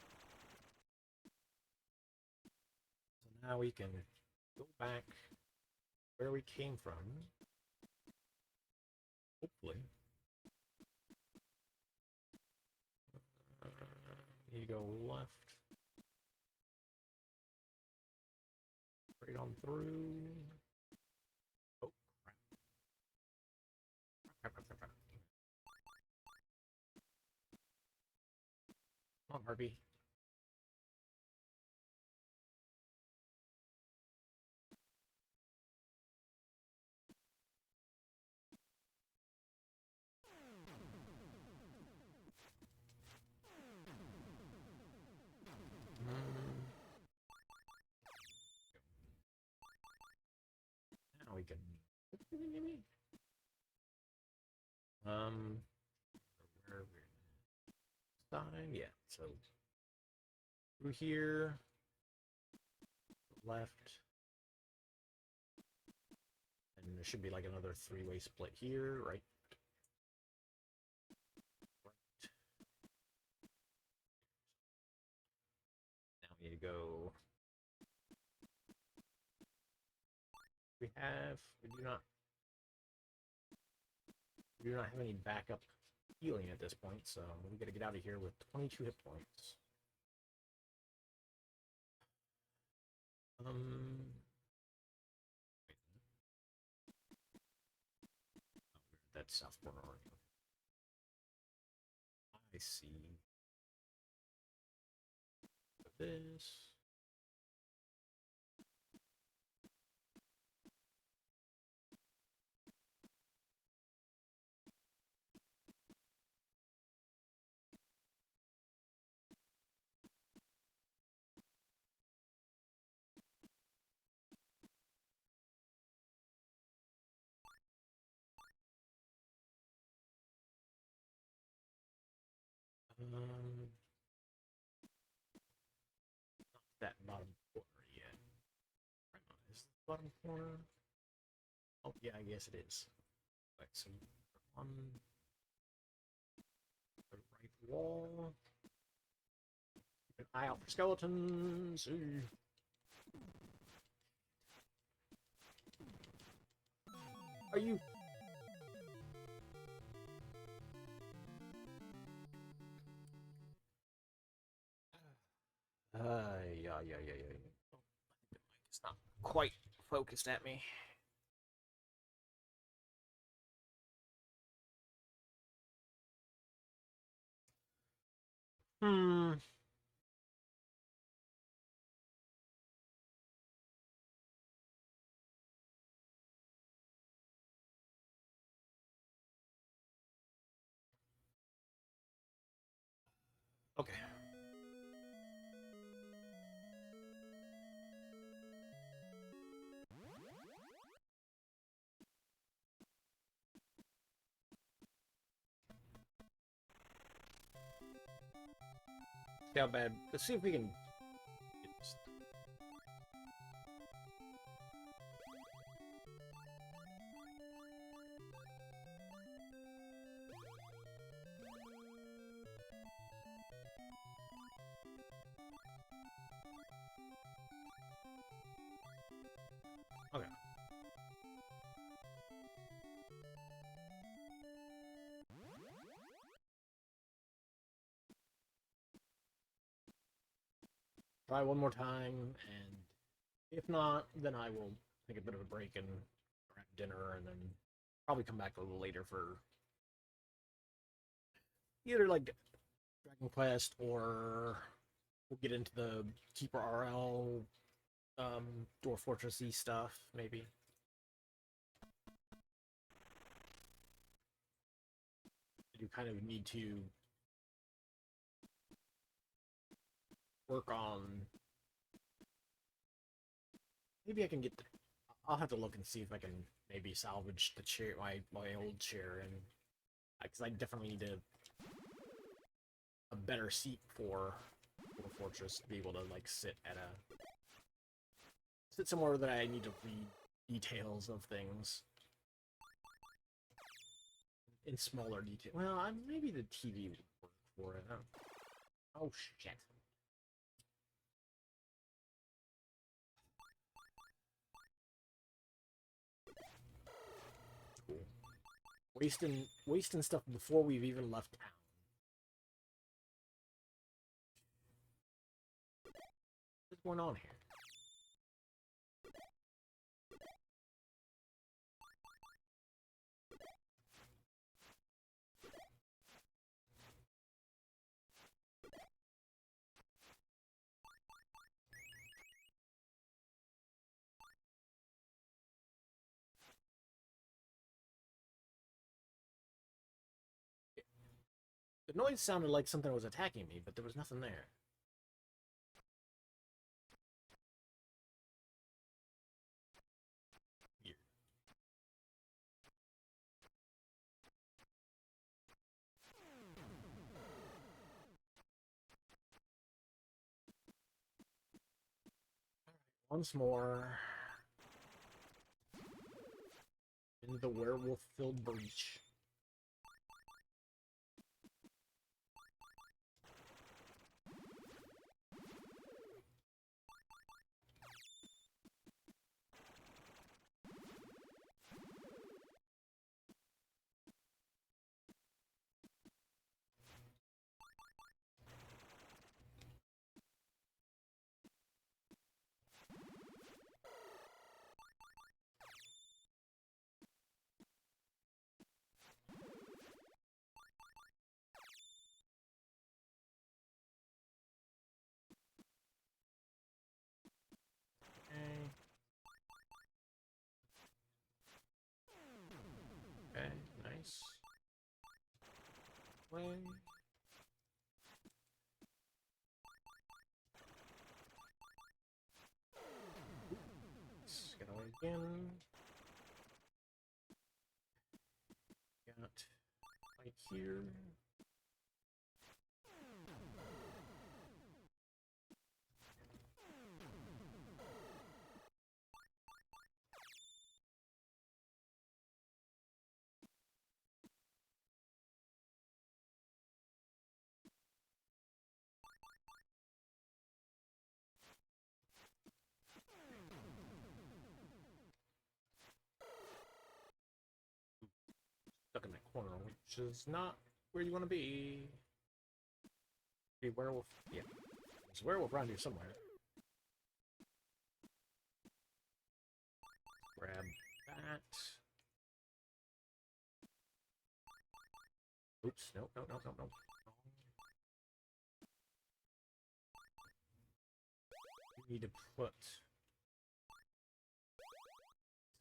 So now we can go back where we came from. Hopefully. You go left. Right on through. Oh, crap. Crap. Come on, Harvey. Now we can. Where are we? side. Yeah, so through here, left, and there should be like another three-way split here, right? Now we need to go. We do not have any backup healing at this point, so we gotta get out of here with 22 hit points. That's South Corner. I see. This. Not that bottom corner yet. Is the bottom corner? Oh yeah, I guess it is. Right, so on the right wall. Keep an eye out for skeletons. Ooh. Are you? Yeah. It's not quite focused at me. Hmm. Okay. See how bad. Let's see if we can get this. Okay. Try one more time, and if not, then I will take a bit of a break and grab dinner, and then probably come back a little later for either like Dragon Quest or we'll get into the Keeper RL Dwarf Fortressy stuff, maybe. You kind of need to work on. Maybe I can get. I'll have to look and see if I can maybe salvage the chair, my old chair, and because I definitely need a better seat for Fortress to be able to like sit somewhere that I need to read details of things in smaller detail. Well, maybe the TV would work for it. Oh shit. Cool. Wasting stuff before we've even left town. What's going on here? The noise sounded like something was attacking me, but there was nothing there. Once more. Into the werewolf-filled breach. Okay, nice. Play. Let's get away again. Got right here. Stuck in that corner, which is not where you want to be. Be werewolf. Yeah. There's a werewolf around here somewhere. Grab that. Oops, no. You need to put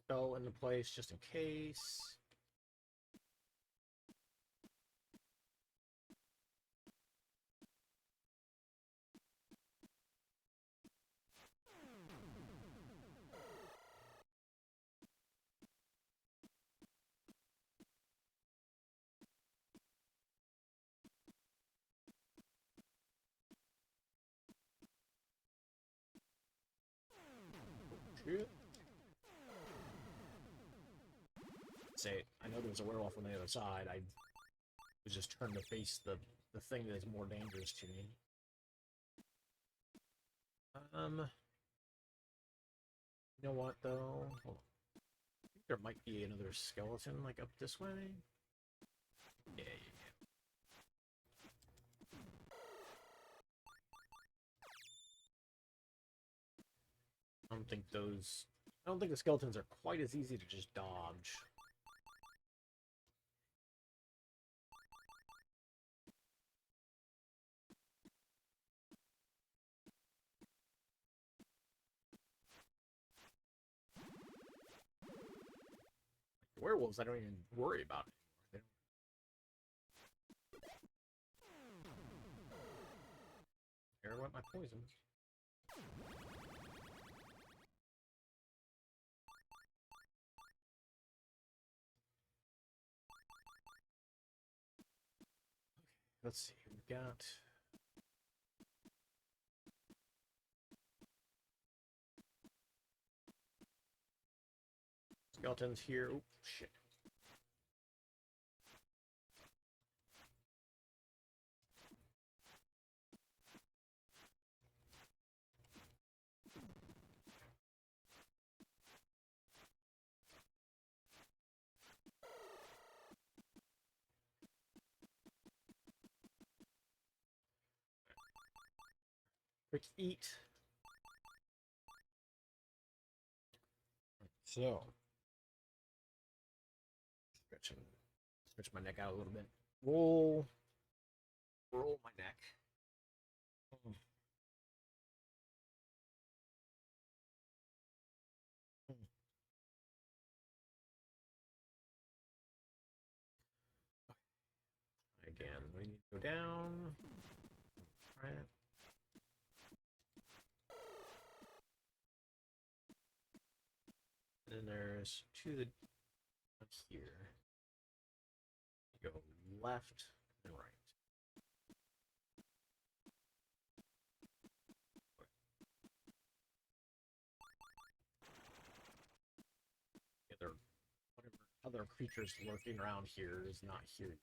spell into place just in case. Say, I know there's a werewolf on the other side. I was just trying to face the thing that is more dangerous to me. You know what though? Hold on. I think there might be another skeleton like up this way. Yeah. I don't think the skeletons are quite as easy to just dodge. Werewolves, I don't even worry about it. There went my poison. Let's see, we've got skeletons here. Oh, shit. Quick eat. So, stretch my neck out a little bit. Roll my neck. Again, we need to go down. Right. And then there's to the up here. Go left and right. other creatures lurking around here is not here.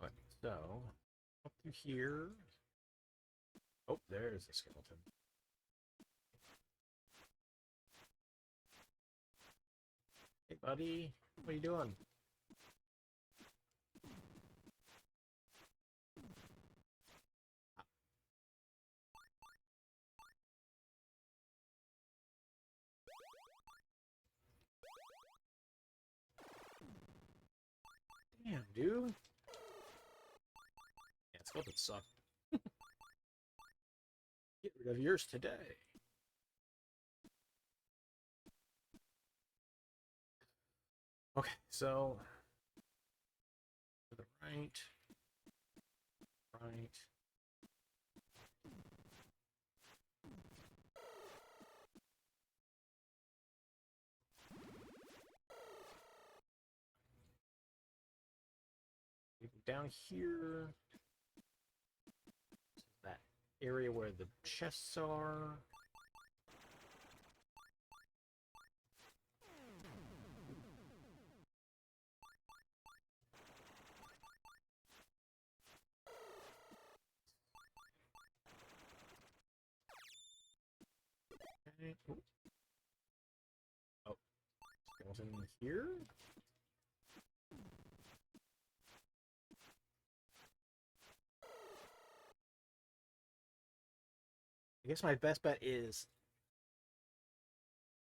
Alright, so up through here. Oh, there's a skeleton. Hey, buddy, what are you doing? Damn, dude. Yeah, skeletons suck. Get rid of yours today. Okay, so to the right, right. Down here, that area where the chests are. Okay. Oh, skeleton here. I guess my best bet is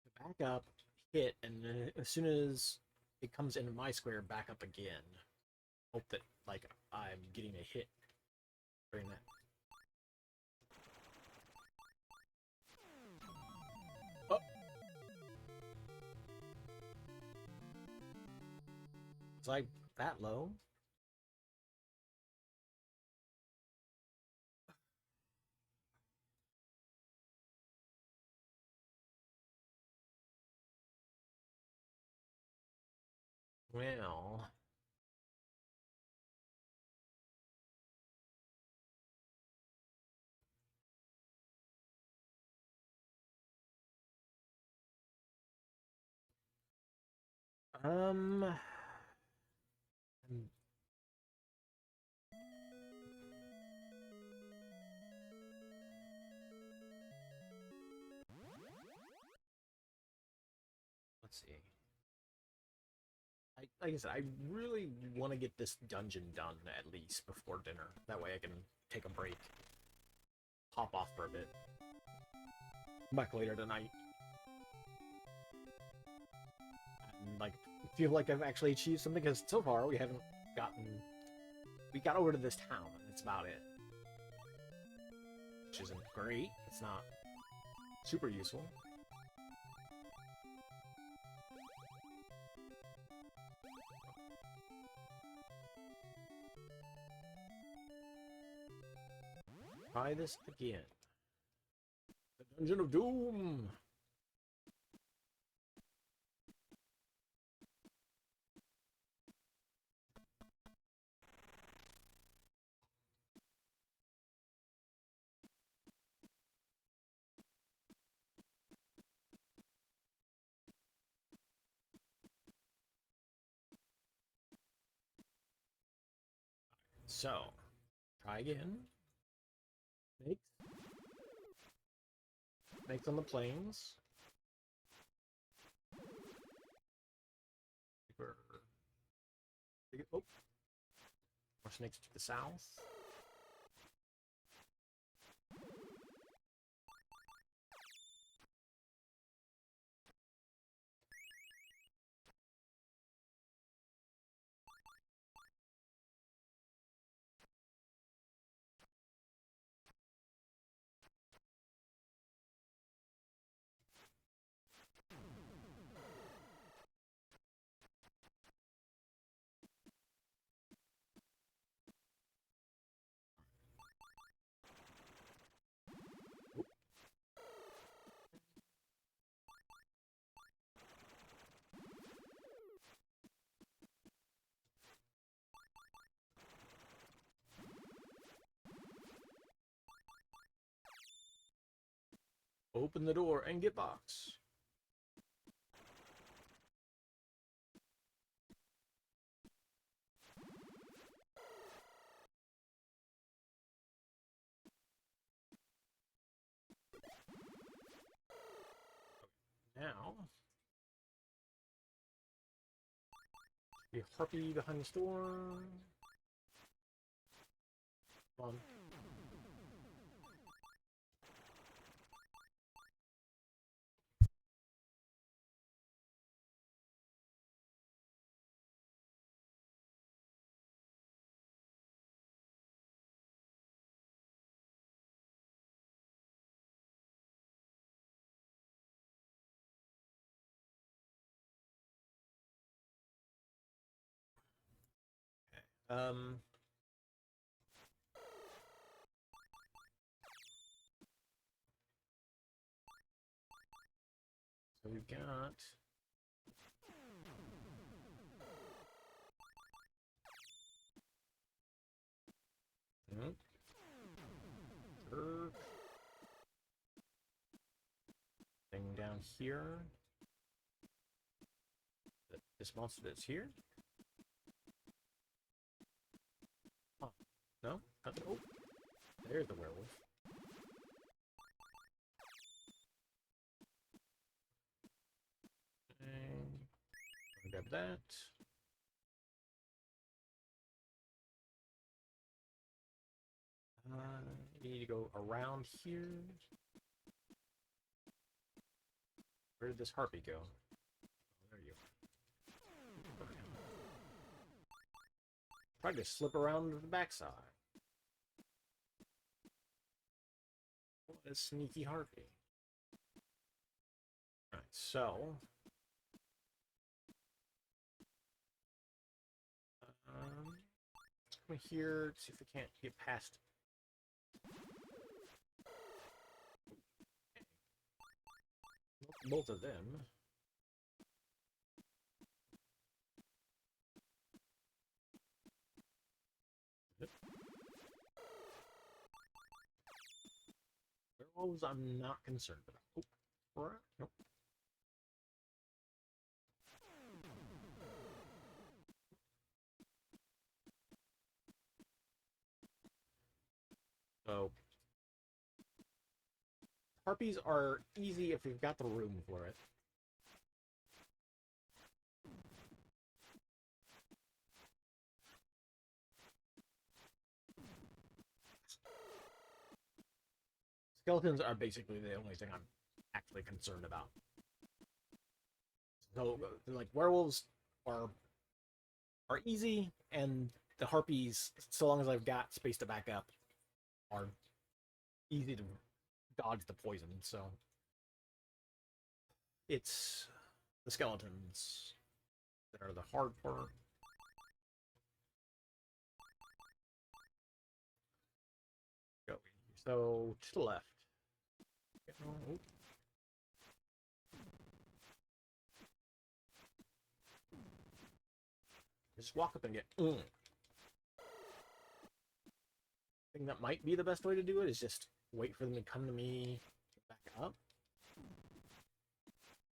to back up, hit, and as soon as it comes into my square, back up again. Hope that, like, I'm getting a hit during that. Oh! Was I that low? Well... Um... Let's see. Like I said, I really want to get this dungeon done at least before dinner. That way I can take a break. Hop off for a bit. Come back later tonight. And, like, feel like I've actually achieved something, because so far we haven't gotten... We got over to this town, and that's about it. Which isn't great. It's not super useful. Try this again. The Dungeon of Doom! So, try again. Snakes on the plains. Oh. More snakes to the south. Open the door and get box. Now, the harpy behind the store. Come on. Um, so we've got thing down here. This monster that's here. Oh, no? Oh, there's the werewolf. And grab that. You need to go around here. Where did this harpy go? Oh, there you go. Try to slip around to the backside. What a sneaky harpy. Alright, so let's come here, see if we can't get past. Both of them. Werewolves, I'm not concerned about. Oh, nope. So, harpies are easy if you've got the room for it. Skeletons are basically the only thing I'm actually concerned about. So, like, werewolves are easy, and the harpies, so long as I've got space to back up, are easy to dodge the poison. So, it's the skeletons that are the hard part. Go. So, to the left. Oh. Just walk up and get. I think that might be the best way to do it, is just wait for them to come to me, back up.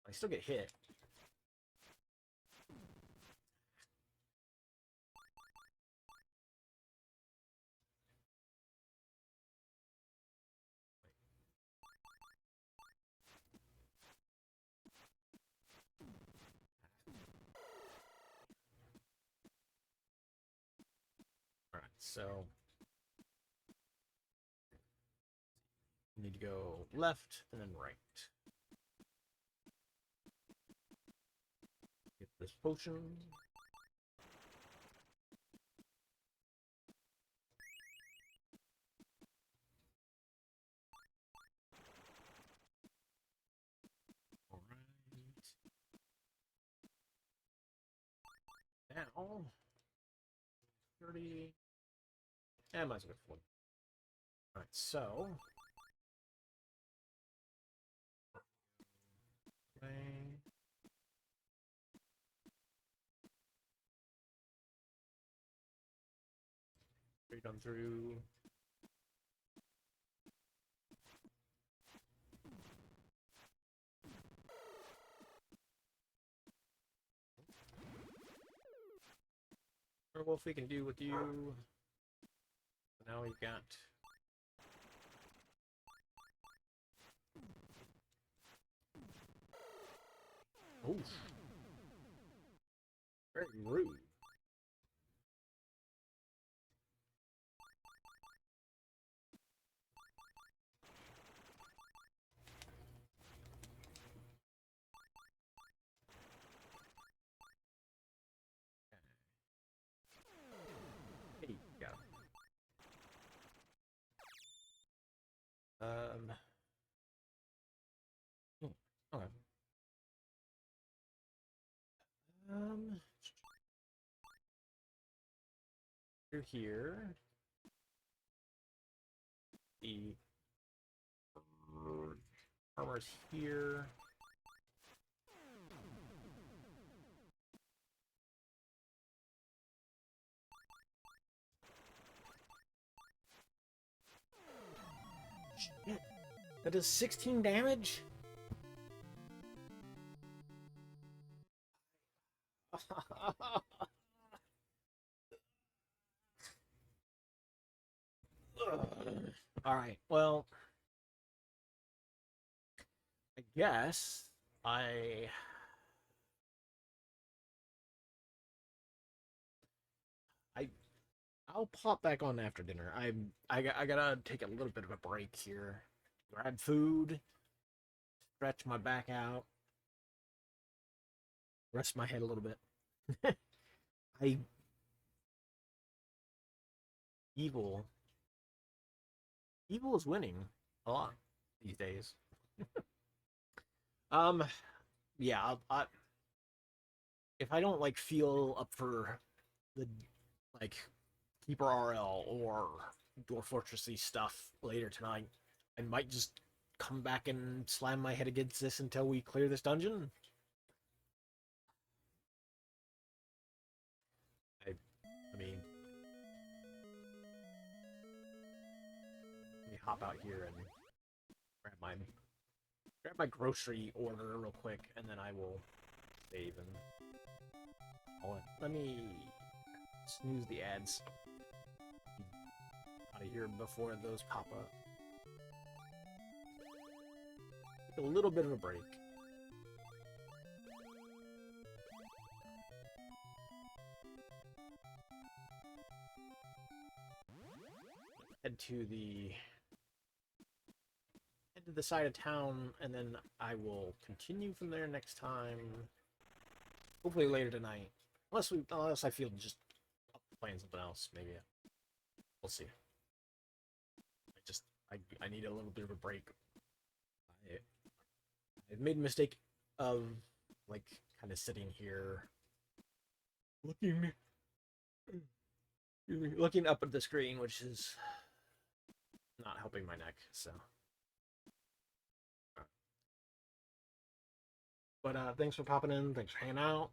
I still get hit. Alright, so you need to go left and then right. Get this potion. Now, 30. And might as well get 40. Alright, so. Straight on through. Werewolf we can do with you. Now we've got... Oh. Very rude. Hey, got him. Okay. Through here. The armor's here. Shit. That does 16 damage? Alright, well... I guess I I'll pop back on after dinner. I gotta take a little bit of a break here. Grab food, stretch my back out, rest my head a little bit. I evil evil is winning a lot these days. Um, yeah, if I don't like feel up for the like Keeper RL or Dwarf Fortressy stuff later tonight, I might just come back and slam my head against this until we clear this dungeon. I mean, let me hop out here and grab my grocery order real quick, and then I will save and let me snooze the ads out of here before those pop up. Take a little bit of a break. Head to the side of town, and then I will continue from there next time. Hopefully later tonight, unless I feel just playing something else. Maybe we'll see. I need a little bit of a break. I've made a mistake of like kind of sitting here looking up at the screen, which is not helping my neck. So. But thanks for popping in. Thanks for hanging out.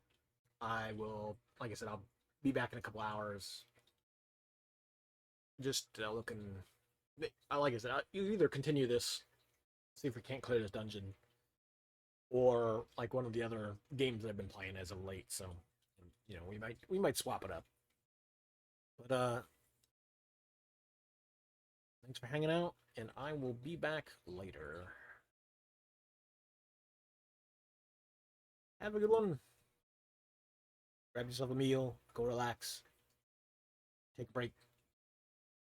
I will, like I said, I'll be back in a couple hours. Just looking. Like I said, you either continue this, see if we can't clear this dungeon, or like one of the other games that I've been playing as of late. So, you know, we might swap it up. But thanks for hanging out, and I will be back later. Have a good one. Grab yourself a meal, go relax, take a break,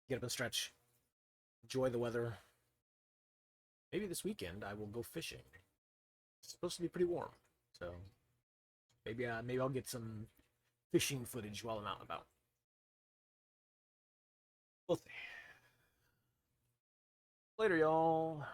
get up and stretch, enjoy the weather. Maybe this weekend I will go fishing. It's supposed to be pretty warm, so maybe I'll get some fishing footage while I'm out and about. We'll see. Later, y'all.